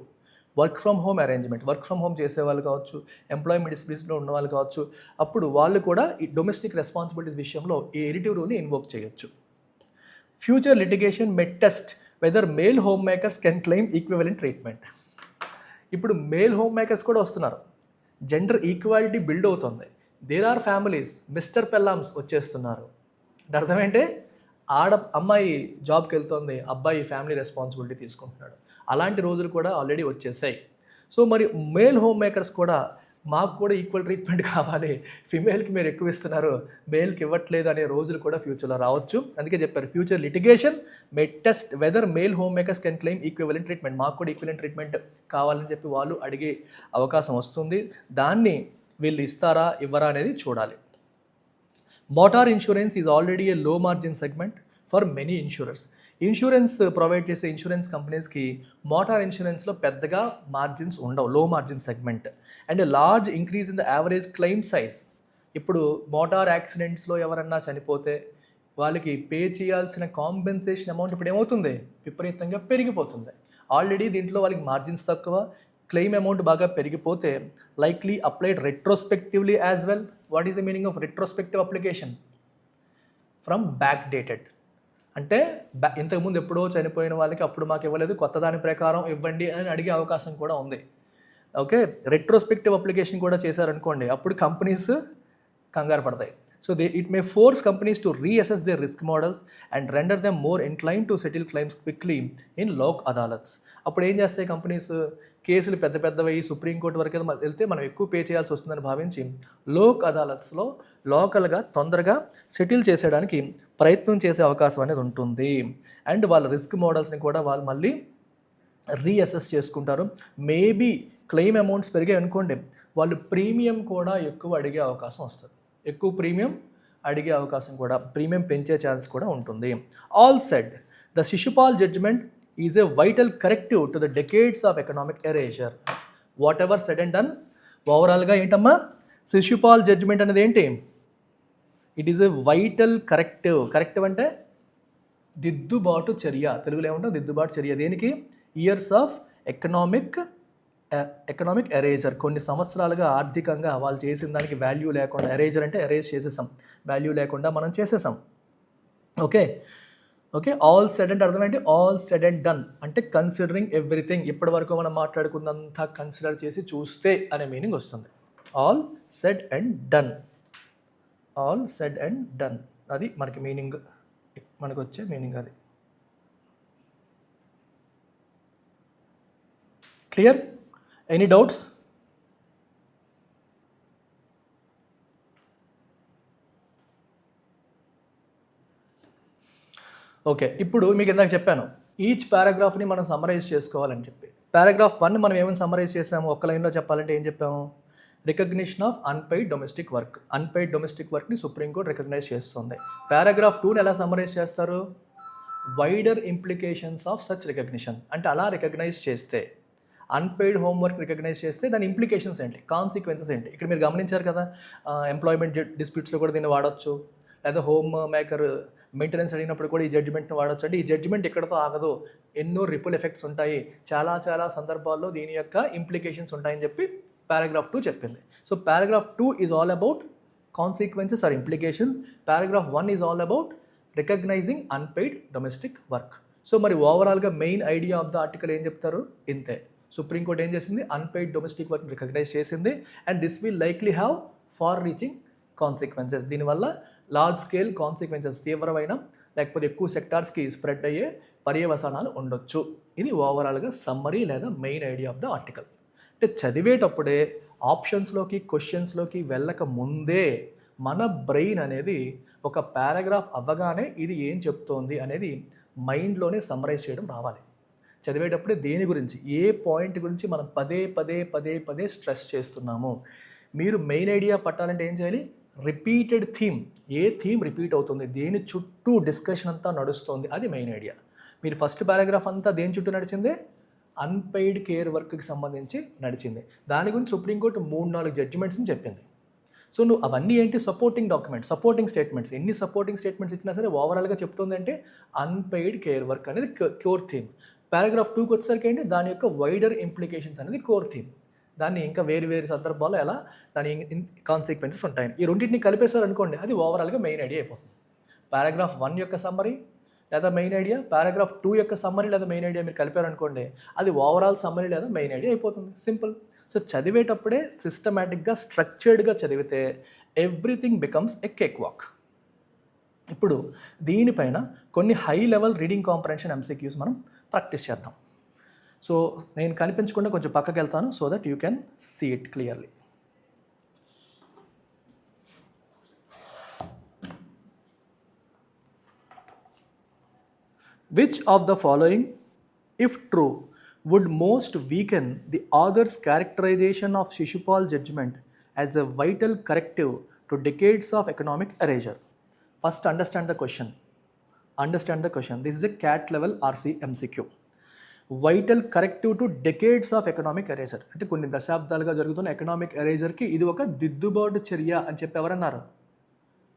work from home arrangement, work from home చేసేవాళ్ళు కావచ్చు, ఎంప్లాయ్మెంట్ డిస్ప్యూట్స్లో ఉన్న వాళ్ళు కావచ్చు, అప్పుడు వాళ్ళు కూడా ఈ డొమెస్టిక్ రెస్పాన్సిబిలిటీస్ విషయంలో ఈ ఎడిటివ్ రూల్ని ఇన్వోక్ చేయొచ్చు. Future litigation May test weather male home makers can claim equivalent treatment. ఇప్పుడు మేల్ హోమ్ మేకర్స్ కూడా వస్తున్నారు, జెండర్ ఈక్వాలిటీ బిల్డ్ అవుతుంది. దేర్ ఆర్ ఫ్యామిలీస్ మిస్టర్ పెల్లామ్స్ వచ్చేస్తున్నారు. అర్థం ఏంటి, అమ్మాయి జాబ్కి వెళ్తుంది, అబ్బాయి ఫ్యామిలీ రెస్పాన్సిబిలిటీ తీసుకుంటున్నాడు. అలాంటి రోజులు కూడా ఆల్రెడీ వచ్చేసాయి. సో మరి మేల్ హోమ్ మేకర్స్ కూడా మాకు కూడా ఈక్వల్ ట్రీట్మెంట్ కావాలి, ఫిమేల్కి మీరు ఎక్కువ ఇస్తున్నారు, మేల్కి ఇవ్వట్లేదు అనే రోజులు కూడా ఫ్యూచర్లో రావచ్చు. అందుకే చెప్పారు future litigation May test weather male home makers can claim equivalent treatment, మాకు కూడా ఈక్వివలెంట్ ట్రీట్మెంట్ కావాలని చెప్పి వాళ్ళు అడిగే అవకాశం వస్తుంది. దాన్ని వీళ్ళు ఇస్తారా ఇవ్వరా అనేది చూడాలి. Motor insurance is already a low margin segment for many insurers. Insurance provide చేసే ఇన్సూరెన్స్ కంపెనీస్కి మోటార్ ఇన్సూరెన్స్లో పెద్దగా మార్జిన్స్ ఉండవు, low margin segment. And large increase in the average claim size. ఇప్పుడు మోటార్ యాక్సిడెంట్స్లో ఎవరన్నా చనిపోతే వాళ్ళకి పే చేయాల్సిన కాంపెన్సేషన్ అమౌంట్ ఇప్పుడు ఏమవుతుంది, విపరీతంగా పెరిగిపోతుంది. ఆల్రెడీ దీంట్లో వాళ్ళకి మార్జిన్స్ తక్కువ, క్లెయిమ్ అమౌంట్ బాగా పెరిగిపోతే likely applied retrospectively as well. What is the meaning of retrospective application? From back dated, అంటే ఇంతకుముందు ఎప్పుడో చనిపోయిన వాళ్ళకి అప్పుడు మాకు ఇవ్వలేదు, కొత్త దాని ప్రకారం ఇవ్వండి అని అడిగే అవకాశం కూడా ఉంది. ఓకే, రెట్రోస్పెక్టివ్ అప్లికేషన్ కూడా చేశారనుకోండి, అప్పుడు కంపెనీస్ కంగారు పడతాయి. So it may force companies to reassess their risk models and render them more incline to settle claims quickly in Lok Adalats. అప్పుడు ఏం చేస్తాయి కంపెనీస్, కేసులు పెద్దవి సుప్రీంకోర్టు వరకు వెళ్తే మనం ఎక్కువ పే చేయాల్సి వస్తుందని భావించి లోక్ అదాలత్స్లో లోకల్గా తొందరగా సెటిల్ చేసేయడానికి ప్రయత్నం చేసే అవకాశం అనేది ఉంటుంది. అండ్ వాళ్ళ రిస్క్ మోడల్స్ని కూడా వాళ్ళు మళ్ళీ రీఅసెస్ చేసుకుంటారు. మేబీ క్లెయిమ్ అమౌంట్స్ పెరిగాయి అనుకోండి, వాళ్ళు ప్రీమియం కూడా ఎక్కువ అడిగే అవకాశం వస్తుంది, ఎక్కువ ప్రీమియం అడిగే అవకాశం కూడా, ప్రీమియం పెంచే ఛాన్స్ కూడా ఉంటుంది. All said the Shishupal judgement is a vital corrective to the decades of economic erasure. Whatever said and done, ఓవరాల్గా ఏంటమ్మా శిశుపాల్ జడ్జ్మెంట్ అనేది ఏంటి, it is a vital corrective అంటే దిద్దుబాటు చర్య, తెలుగులో ఏమంటాం దిద్దుబాటు చర్య, దేనికి, ఇయర్స్ ఆఫ్ ఎకనామిక్ ఎరేజర్. కొన్ని సంవత్సరాలుగా ఆర్థికంగా వాళ్ళు చేసిన దానికి వాల్యూ లేకుండా, ఎరేజర్ అంటే ఎరేజ్ చేసేసాం, వాల్యూ లేకుండా మనం చేసేసాం. ఓకే, ఆల్ సెడ్ అంటే అర్థమేంటి, ఆల్ సెడ్ అండ్ డన్ అంటే కన్సిడరింగ్ ఎవ్రీథింగ్, ఇప్పటి వరకు మనం మాట్లాడుకున్నంతా కన్సిడర్ చేసి చూస్తే అనే మీనింగ్ వస్తుంది. All said and done, all said and done, అది మనకి మీనింగ్, మనకు వచ్చే మీనింగ్ అది. క్లియర్? Any doubts? ఓకే, ఇప్పుడు మీకు ఇందాక చెప్పాను ఈచ్ పారాగ్రాఫ్ని మనం సమ్మరైజ్ చేసుకోవాలని చెప్పి. పారాగ్రాఫ్ 1 మనం ఏమైనా సమ్మరైజ్ చేసాము, ఒక్క లైన్లో చెప్పాలంటే ఏం చెప్పాము, రికగ్నిషన్ ఆఫ్ అన్పెయిడ్ డొమెస్టిక్ వర్క్ని సుప్రీంకోర్టు రికగ్నైజ్ చేస్తుంది. పారాగ్రాఫ్ 2ని ఎలా సమ్మరైజ్ చేస్తారు, wider implications of such recognition, అంటే అలా రికగ్నైజ్ చేస్తే అన్పెయిడ్ హోంవర్క్ రికగ్నైజ్ చేస్తే దాని ఇంప్లికేషన్స్ ఏంటి, కాన్సిక్వెన్సెస్ ఏంటి. ఇక్కడ మీరు గమనించారు కదా, ఎంప్లాయ్మెంట్ డిస్ప్యూట్స్లో కూడా దీన్ని వాడచ్చు, లేదా హోమ్ మేకర్ మెయింటెనెన్స్ అడిగినప్పుడు కూడా ఈ జడ్జిమెంట్ని వాడచ్చు. అంటే ఈ జడ్జిమెంట్ ఎక్కడితో ఆగదు, ఎన్నో రిపుల్ ఎఫెక్ట్స్ ఉంటాయి, చాలా చాలా సందర్భాల్లో దీని యొక్క ఇంప్లికేషన్స్ ఉంటాయని చెప్పి పారాగ్రాఫ్ 2 చెప్పింది. So paragraph 2 is all about consequences or implications. Paragraph 1 is all about recognizing unpaid domestic work. So మరి ఓవరాల్గా main idea of the article ఏం చెప్తారు, ఇంతే. సుప్రీంకోర్టు ఏం చేసింది, అన్పెయిడ్ డొమెస్టిక్ వర్క్ రికగ్నైజ్ చేసింది, and this will likely have far reaching consequences. దీనివల్ల large scale consequences, తీవ్రమైన లేకపోతే ఎక్కువ సెక్టార్స్కి స్ప్రెడ్ అయ్యే పర్యవసానాలు ఉండొచ్చు. ఇది ఓవరాల్గా సమ్మరీ లేదా main idea of the article. అంటే చదివేటప్పుడే ఆప్షన్స్లోకి క్వశ్చన్స్లోకి వెళ్ళక ముందే మన బ్రెయిన్ అనేది ఒక పారాగ్రాఫ్ అవ్వగానే ఇది ఏం చెప్తోంది అనేది మైండ్లోనే సమ్మరైజ్ చేయడం రావాలి. చదివేటప్పుడే దేని గురించి, ఏ పాయింట్ గురించి మనం పదే పదే పదే పదే స్ట్రెస్ చేస్తున్నాము. మీరు మెయిన్ ఐడియా పట్టాలంటే ఏం చేయాలి, రిపీటెడ్ థీమ్, ఏ థీమ్ రిపీట్ అవుతుంది, దేని చుట్టూ డిస్కషన్ అంతా నడుస్తుంది, అది మెయిన్ ఐడియా. మీరు ఫస్ట్ పారాగ్రాఫ్ అంతా దేని చుట్టూ నడిచిందే, అన్పెయిడ్ కేర్ వర్క్కి సంబంధించి నడిచింది. దాని గురించి సుప్రీంకోర్టు 3-4 జడ్జిమెంట్స్ని చెప్పింది. సో నువ్వు అవన్నీ ఏంటి, సపోర్టింగ్ డాక్యుమెంట్స్, సపోర్టింగ్ స్టేట్మెంట్స్. ఎన్ని సపోర్టింగ్ స్టేట్మెంట్స్ ఇచ్చినా సరే ఓవరాల్గా చెప్తుంది అంటే అన్పెయిడ్ కేర్ వర్క్ అనేది కోర్ థీమ్. పారాగ్రాఫ్ 2కి వచ్చేసరికి ఏంటి, దాని యొక్క వైడర్ ఇంప్లికేషన్స్ అనేది కోర్ థీమ్. దాన్ని ఇంకా వేరు వేరు సందర్భాల్లో ఎలా దాని కాన్సిక్వెన్సెస్ ఉంటాయి. ఈ రెండింటిని కలిపేశారు అనుకోండి, అది ఓవరాల్గా మెయిన్ ఐడియా అయిపోతుంది. పారాగ్రాఫ్ 1 యొక్క సమ్మరీ లేదా మెయిన్ ఐడియా, పారాగ్రాఫ్ 2 యొక్క సమ్మరీ లేదా మెయిన్ ఐడియా మీరు కలిపారనుకోండి, అది ఓవరాల్ సమ్మరీ లేదా మెయిన్ ఐడియా అయిపోతుంది. సింపుల్. సో చదివేటప్పుడే సిస్టమేటిక్గా స్ట్రక్చర్డ్గా చదివితే everything becomes a cake walk. ఇప్పుడు దీనిపైన కొన్ని high level reading comprehension MCQs మనం ప్రాక్టీస్ చేద్దాం. సో నేను కనిపించకుండా కొంచెం పక్కకి వెళ్తాను, so that you can see it clearly. Which of the following, if true, would most weaken the author's characterization of Shishupal judgment as a vital corrective to decades of economic erasure? First, understand the question. Understand the question. This is a CAT level RC MCQ. Vital corrective to decades of economic eraser. అంటే కొన్ని దశాబ్దాలుగా జరుగుతున్న economic ఎరేజర్కి ఇది ఒక దిద్దుబాటు చర్య అని చెప్పి ఎవరన్నారు,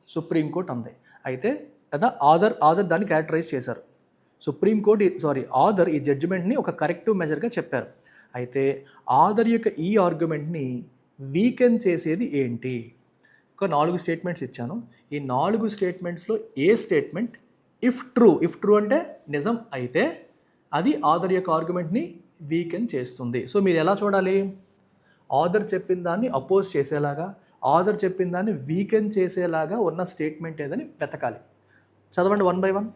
సుప్రీంకోర్టు అంది. అయితే కదా ఆథర్ దాన్ని క్యారెక్టరైజ్ చేశారు. ఆథర్ ఈ జడ్జిమెంట్ని ఒక కరెక్టివ్ మెజర్గా చెప్పారు. అయితే ఆథర్ యొక్క ఈ ఆర్గ్యుమెంట్ని వీకెన్ చేసేది ఏంటి? ఒక 4 స్టేట్మెంట్స్ ఇచ్చాను. ఈ 4 స్టేట్మెంట్స్లో ఏ స్టేట్మెంట్ ఇఫ్ ట్రూ అంటే నిజం అయితే అది ఆథర్ యొక్క ఆర్గ్యుమెంట్ని వీకెన్ చేస్తుంది. సో మీరు ఎలా చూడాలి, ఆథర్ చెప్పిన దాన్ని అపోజ్ చేసేలాగా, ఆథర్ చెప్పిన దాన్ని వీకెన్ చేసేలాగా ఉన్న స్టేట్మెంట్ ఏదని వెతకాలి. చదవండి 1 by 1.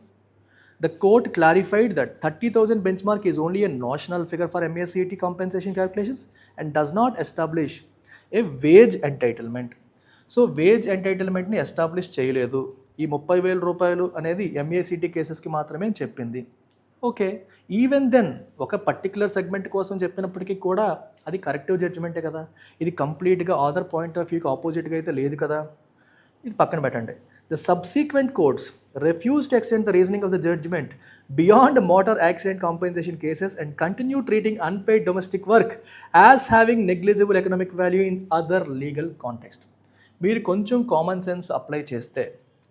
The court clarified that 30,000 benchmark is only a notional figure for MACET compensation calculations and does not establish a wage entitlement. So wage ఎంటైటిల్మెంట్ని ఎస్టాబ్లిష్ చేయలేదు. ఈ 30,000 రూపాయలు అనేది MACT కేసెస్కి మాత్రమే చెప్పింది. ఓకే, ఈవెన్ దెన్ ఒక పర్టికులర్ సెగ్మెంట్ కోసం చెప్పినప్పటికీ కూడా అది కరెక్టివ్ జడ్జిమెంటే కదా. ఇది కంప్లీట్గా ఆథర్ పాయింట్ ఆఫ్ వ్యూకి ఆపోజిట్గా అయితే లేదు కదా. ఇది పక్కన పెట్టండి. The subsequent courts refused to extend the reasoning of the judgment beyond motor accident compensation cases and continue treating unpaid domestic work as having negligible economic value in other legal context. మీరు కొంచెం common sense apply చేస్తే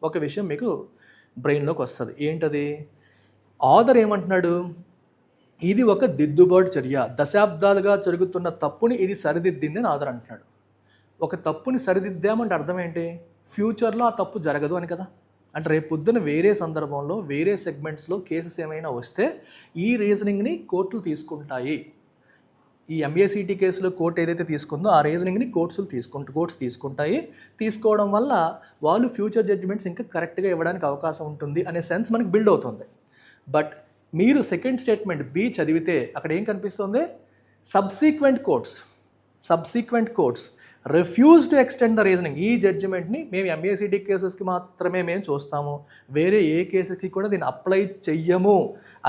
ఒక విషయం మీకు బ్రెయిన్లోకి వస్తుంది. ఏంటది? Author ఏమంటున్నాడు, ఇది ఒక దిద్దుబాటు చర్య, దశాబ్దాలుగా జరుగుతున్న తప్పుని ఇది సరిదిద్దింది అని ఆథర్ అంటున్నాడు. ఒక తప్పుని సరిదిద్దామంటే అర్థం ఏంటి, ఫ్యూచర్లో ఆ తప్పు జరగదు అని కదా. అంటే రేపు పొద్దున వేరే సందర్భంలో వేరే సెగ్మెంట్స్లో కేసెస్ ఏమైనా వస్తే ఈ రీజనింగ్ని కోర్టులు తీసుకుంటాయి. ఈ MACT కేసులో కోర్టు ఏదైతే తీసుకుందో ఆ రీజనింగ్ని కోర్ట్స్ తీసుకుంటాయి. తీసుకోవడం వల్ల వాళ్ళు ఫ్యూచర్ జడ్జిమెంట్స్ ఇంకా కరెక్ట్గా ఇవ్వడానికి అవకాశం ఉంటుంది అనే సెన్స్ మనకి బిల్డ్ అవుతుంది. బట్ మీరు సెకండ్ స్టేట్మెంట్ B చదివితే అక్కడ ఏం కనిపిస్తుంది, subsequent courts refuse to extend the reasoning. ఈ జడ్జిమెంట్ని మేము MACT కేసెస్కి మాత్రమే మేము చూస్తాము, వేరే ఏ కేసెస్కి కూడా దీన్ని అప్లై చెయ్యము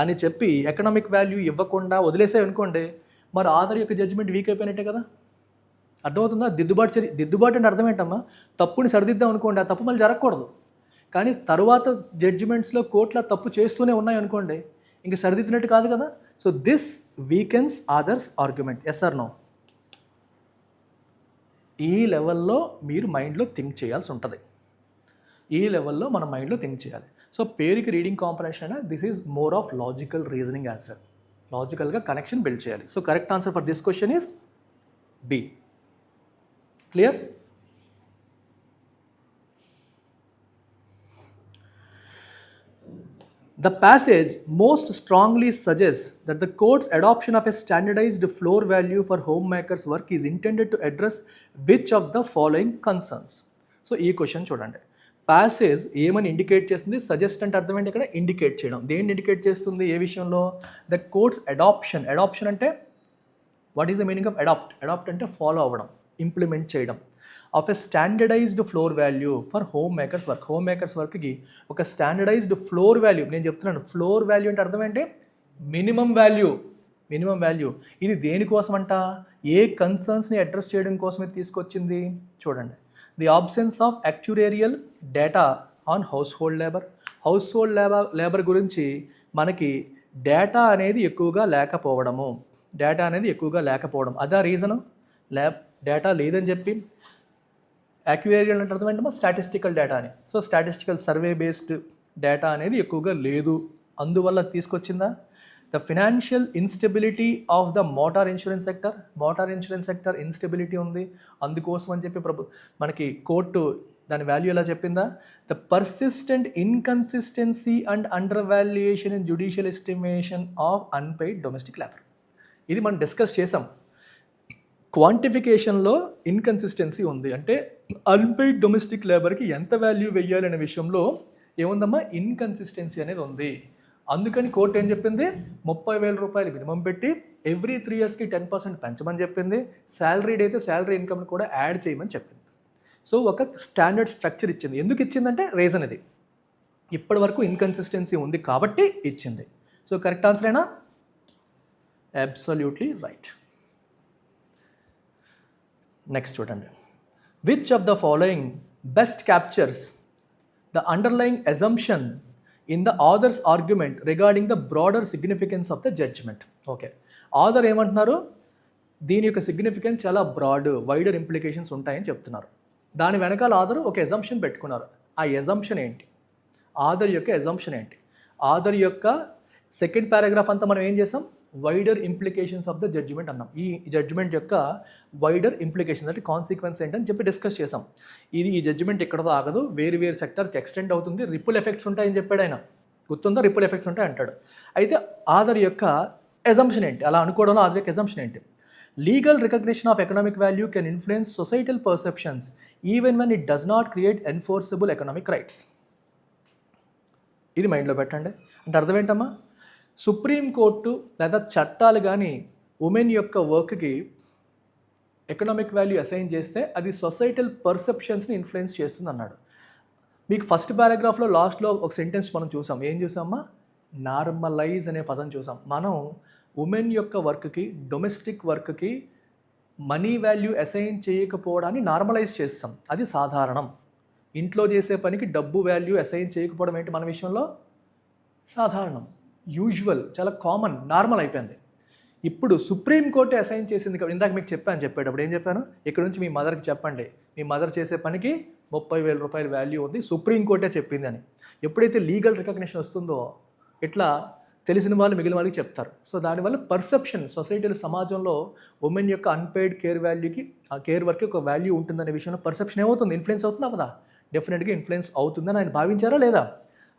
అని చెప్పి ఎకనామిక్ వాల్యూ ఇవ్వకుండా వదిలేసాయి అనుకోండి, మరి ఆథర్ యొక్క జడ్జిమెంట్ వీక్ అయిపోయినట్టే కదా. అర్థమవుతుందా? దిద్దుబాటు అంటే అర్థం ఏంటమ్మా, తప్పుని సరిదిద్దాం అనుకోండి, ఆ తప్పు మళ్ళీ జరగకూడదు. కానీ తర్వాత జడ్జిమెంట్స్లో కోర్టుల తప్పు చేస్తూనే ఉన్నాయి అనుకోండి, ఇంక సరిదిద్దినట్టు కాదు కదా. So this weakens others argument. Yes or no? ఈ లెవెల్లో మీరు మైండ్లో థింక్ చేయాల్సి ఉంటుంది. ఈ లెవెల్లో మన మైండ్లో థింక్ చేయాలి. సో పేరుకి రీడింగ్ కాంప్రహెన్షన్ అయినా this is more of logical reasoning as well. లాజికల్గా కనెక్షన్ బిల్డ్ చేయాలి. So correct answer for this question is B. Clear? The passage most strongly suggests that the court's adoption of a standardized floor value for homemakers' work is intended to address which of the following concerns. So ఈ question చూడండి. Passage ఏమని indicate చేస్తుంది? Suggest అంటే అర్థం ఏంటి? ఇక్కడ indicate చేయడం. దేన్ని ఇండికేట్ చేస్తుంది? ఏ విషయంలో? The courts adoption. అడాప్షన్ అంటే what is the meaning of adopt? Adopt అంటే ఫాలో అవ్వడం, ఇంప్లిమెంట్ చేయడం. Of a standardized floor value for home makers work. Home makers వర్క్కి ఒక స్టాండర్డైజ్డ్ ఫ్లోర్ వాల్యూ. నేను చెప్తున్నాను ఫ్లోర్ వాల్యూ అంటే అర్థం ఏంటి? Minimum value. Minimum value. ఇది దేనికోసం అంట? ఏ కన్సర్న్స్ని అడ్రస్ చేయడం కోసమే తీసుకొచ్చింది? చూడండి. The absence of actuarial data on household labour. Household labour గురించి మనకి డేటా అనేది ఎక్కువగా లేకపోవడము. డేటా అనేది ఎక్కువగా లేకపోవడం అదా రీజను? డేటా లేదని చెప్పి. యాక్యురేరియల్ అంటే అర్థం ఏంటమ్మా? స్టాటిస్టికల్ డేటా అని. So statistical survey based data అనేది ఎక్కువగా లేదు, అందువల్ల తీసుకొచ్చిందా? The financial instability of the motor insurance sector. Motor insurance sector instability ఉంది, అందుకోసం అని చెప్పి మనకి కోర్టు దాని వాల్యూ ఎలా చెప్పిందా? The persistent inconsistency and under valuation in judicial estimation of unpaid domestic labour. ఇది మనం డిస్కస్ చేసాం. క్వాంటిఫికేషన్లో ఇన్కన్సిస్టెన్సీ ఉంది. అంటే అన్పెయిడ్ డొమెస్టిక్ లేబర్కి ఎంత వాల్యూ వెయ్యాలి అనే విషయంలో ఏముందమ్మా? ఇన్కన్సిస్టెన్సీ అనేది ఉంది. అందుకని కోర్టు ఏం చెప్పింది? 30,000 రూపాయలు మినిమం పెట్టి ఎవ్రీ 3 ఇయర్స్కి 10% పెంచమని చెప్పింది. శాలరీడ్ అయితే శాలరీ ఇన్కమ్ని కూడా యాడ్ చేయమని చెప్పింది. సో ఒక స్టాండర్డ్ స్ట్రక్చర్ ఇచ్చింది. ఎందుకు ఇచ్చిందంటే రీజన్ ఇది. ఇప్పటి వరకు ఇన్కన్సిస్టెన్సీ ఉంది కాబట్టి ఇచ్చింది. సో కరెక్ట్ ఆన్సర్ అయినా? Absolutely right. నెక్స్ట్ చూడండి. Which of the following best captures the underlying assumption in the authors argument regarding the broader significance of the judgment. Okay, author ఏమంటున్నారు? దీని యొక్క సిగ్నిఫికెన్స్ చాలా బ్రాడ్, వైడర్ ఇంప్లికేషన్స్ ఉంటాయని చెప్తున్నారు. దాని వెనకాల ఆథర్ ఒక ఎజంప్షన్ పెట్టుకున్నారు. ఆ ఎజంప్షన్ ఏంటి? ఆథర్ యొక్క ఎజంప్షన్ ఏంటి? ఆథర్ యొక్క సెకండ్ పారాగ్రాఫ్ అంతా మనం ఏం చేసాం? Wider implications of the judgment అన్నాం. ఈ జడ్జిమెంట్ యొక్క వైడర్ ఇంప్లికేషన్స్ అంటే కాన్సిక్వెన్స్ ఏంటని చెప్పి డిస్కస్ చేసాం. ఈ జడ్జిమెంట్ ఎక్కడతో ఆగదు, వేరు వేరు సెక్టర్స్కి ఎక్స్టెండ్ అవుతుంది, రిపుల్ ఎఫెక్ట్స్ ఉంటాయని చెప్పాడు ఆయన. గుర్తుందా? రిపుల్ ఎఫెక్ట్స్ ఉంటాయి అంటాడు. అయితే ఆథర్ యొక్క ఎజంప్షన్ ఏంటి? అలా అనుకోవడంలో ఆథర్ యొక్క ఎజంప్షన్ ఏంటి? Legal recognition of economic value can influence societal perceptions even when it does not create enforceable economic rights. ఇది మైండ్లో పెట్టండి. అంటే అర్థం ఏంటమ్మా? సుప్రీంకోర్టు లేదా చట్టాలు కానీ ఉమెన్ యొక్క వర్క్కి ఎకనామిక్ వాల్యూ అసైన్ చేస్తే అది సొసైటల్ పర్సెప్షన్స్ని ఇన్ఫ్లుయెన్స్ చేస్తుంది అన్నాడు. మీకు ఫస్ట్ పారాగ్రాఫ్లో లాస్ట్లో ఒక సెంటెన్స్ మనం చూసాం. ఏం చూసామా? నార్మలైజ్ అనే పదం చూసాం. మనం ఉమెన్ యొక్క వర్క్కి, డొమెస్టిక్ వర్క్కి మనీ వాల్యూ అసైన్ చేయకపోవడాన్ని నార్మలైజ్ చేస్తాం. అది సాధారణం. ఇంట్లో చేసే పనికి డబ్బు వాల్యూ అసైన్ చేయకపోవడం ఏంటి మన విషయంలో? సాధారణం, యూజువల్, చాలా కామన్, నార్మల్ అయిపోయింది. ఇప్పుడు సుప్రీంకోర్టే అసైన్ చేసింది కాబట్టి, ఇందాక మీకు చెప్పేటప్పుడు ఏం చెప్పాను? ఇక్కడ నుంచి మీ మదర్కి చెప్పండి, మీ మదర్ చేసే పనికి 30,000 రూపాయల వాల్యూ ఉంది, సుప్రీంకోర్టే చెప్పింది అని. ఎప్పుడైతే లీగల్ రికగ్నిషన్ వస్తుందో ఇట్లా తెలిసిన వాళ్ళు మిగిలిన వాళ్ళకి చెప్తారు. సో దానివల్ల పర్సెప్షన్ సొసైటీలో, సమాజంలో ఉమెన్ యొక్క అన్పెయిడ్ కేర్ వాల్యూకి, ఆ కేర్ వర్క్కి ఒక వాల్యూ ఉంటుందనే విషయంలో పర్సెప్షన్ ఏమవుతుంది? ఇన్ఫ్లుయెన్స్ అవుతుందా కదా? డెఫినెట్గా ఇన్ఫ్లుయెన్స్ అవుతుందని ఆయన భావించారా లేదా?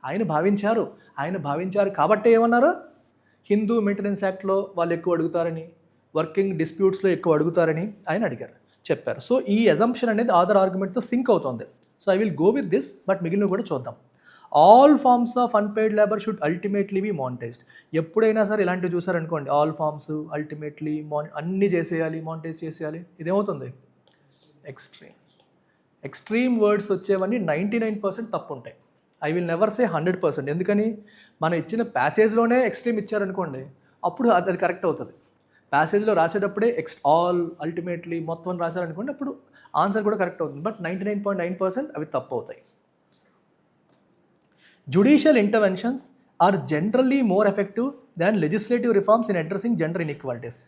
ఆయన భావించారు కాబట్టి ఏమన్నారు? హిందూ మెయింటెనెన్స్ యాక్ట్లో వాళ్ళు ఎక్కువ అడుగుతారని, వర్కింగ్ డిస్ప్యూట్స్లో ఎక్కువ అడుగుతారని ఆయన అడిగారు, చెప్పారు. సో ఈ అజంప్షన్ అనేది ఆథర్ ఆర్గ్యుమెంట్తో సింక్ అవుతుంది. So I will go with this, but మిగిలిన కూడా చూద్దాం. All forms of unpaid labour should ultimately be monetized. ఎప్పుడైనా సరే ఇలాంటివి చూసారనుకోండి, ఆల్ ఫార్మ్స్ అల్టిమేట్లీ అన్నీ చేసేయాలి, మానిటైజ్ చేసేయాలి, ఇదేమవుతుంది? ఎక్స్ట్రీమ్ వర్డ్స్ వచ్చేవన్నీ 99% తప్పు ఉంటాయి. I will never say 100%. ఎందుకని? మనం ఇచ్చిన ప్యాసేజ్లోనే ఎక్స్ట్రీమ్ ఇచ్చారనుకోండి, అప్పుడు అది కరెక్ట్ అవుతుంది. ప్యాసేజ్లో రాసేటప్పుడే ఆల్, అల్టిమేట్లీ మొత్తం రాశారనుకోండి, అప్పుడు ఆన్సర్ కూడా కరెక్ట్ అవుతుంది. బట్ 99.9% అవి తప్పు అవుతాయి. Judicial interventions are generally more effective than legislative reforms in addressing gender inequalities.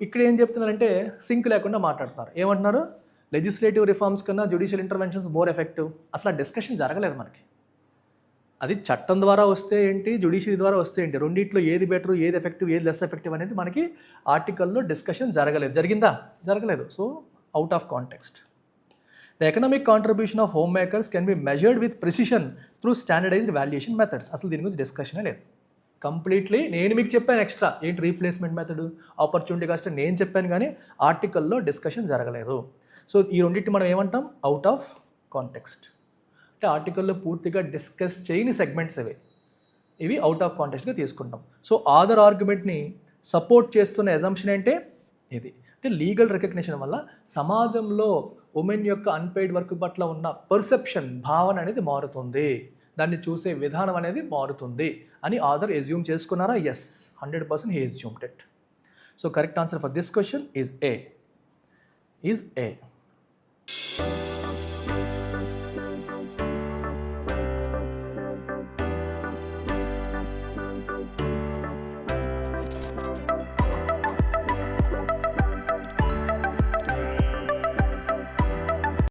ఇక్కడ ఏం చెప్తున్నారంటే సింక్ లేకుండా మాట్లాడుతున్నారు. ఏమంటున్నారు? లెజిస్లేటివ్ రిఫార్మ్స్ కన్నా జ్యుడిషియల్ ఇంటర్వెన్షన్స్ మోర్ ఎఫెక్టివ్. అసలు ఆ డిస్కషన్ జరగలేదు మనకి. అది చట్టం ద్వారా వస్తే ఏంటి, జ్యుడిషియరీ ద్వారా వస్తే ఏంటి, రెండిట్లో ఏది బెటర్, ఏది ఎఫెక్టివ్, ఏది లెస్ ఎఫెక్టివ్ అనేది మనకి ఆర్టికల్లో డిస్కషన్ జరగలేదు. జరిగిందా? జరగలేదు. So out of context. The economic contribution of home makers can be measured with precision through standardized valuation methods. అసలు దీని గురించి డిస్కషనే లేదు. కంప్లీట్లీ నేను మీకు చెప్పాను ఎక్స్ట్రా ఏంటి రీప్లేస్మెంట్ మెథడ్, ఆపర్చునిటీ కాస్ట్ నేను చెప్పాను, కానీ ఆర్టికల్లో డిస్కషన్ జరగలేదు. సో ఈ రెండింటి మనం ఏమంటాం? Out of context. అంటే ఆర్టికల్లో పూర్తిగా డిస్కస్ చేయని సెగ్మెంట్స్ ఇవి అవుట్ ఆఫ్ కాంటెక్స్ట్గా తీసుకుంటాం. సో ఆథర్ ఆర్గ్యుమెంట్ని సపోర్ట్ చేస్తున్న ఎజంప్షన్ అంటే ఇది. అంటే లీగల్ రికగ్నిషన్ వల్ల సమాజంలో ఉమెన్ యొక్క అన్పెయిడ్ వర్క్ పట్ల ఉన్న పర్సెప్షన్, భావన అనేది మారుతుంది, దాన్ని చూసే విధానం అనేది మారుతుంది అని ఆథర్ ఎజ్యూమ్ చేసుకున్నారా? Yes, 100% he assumed it. So correct answer for this question is A.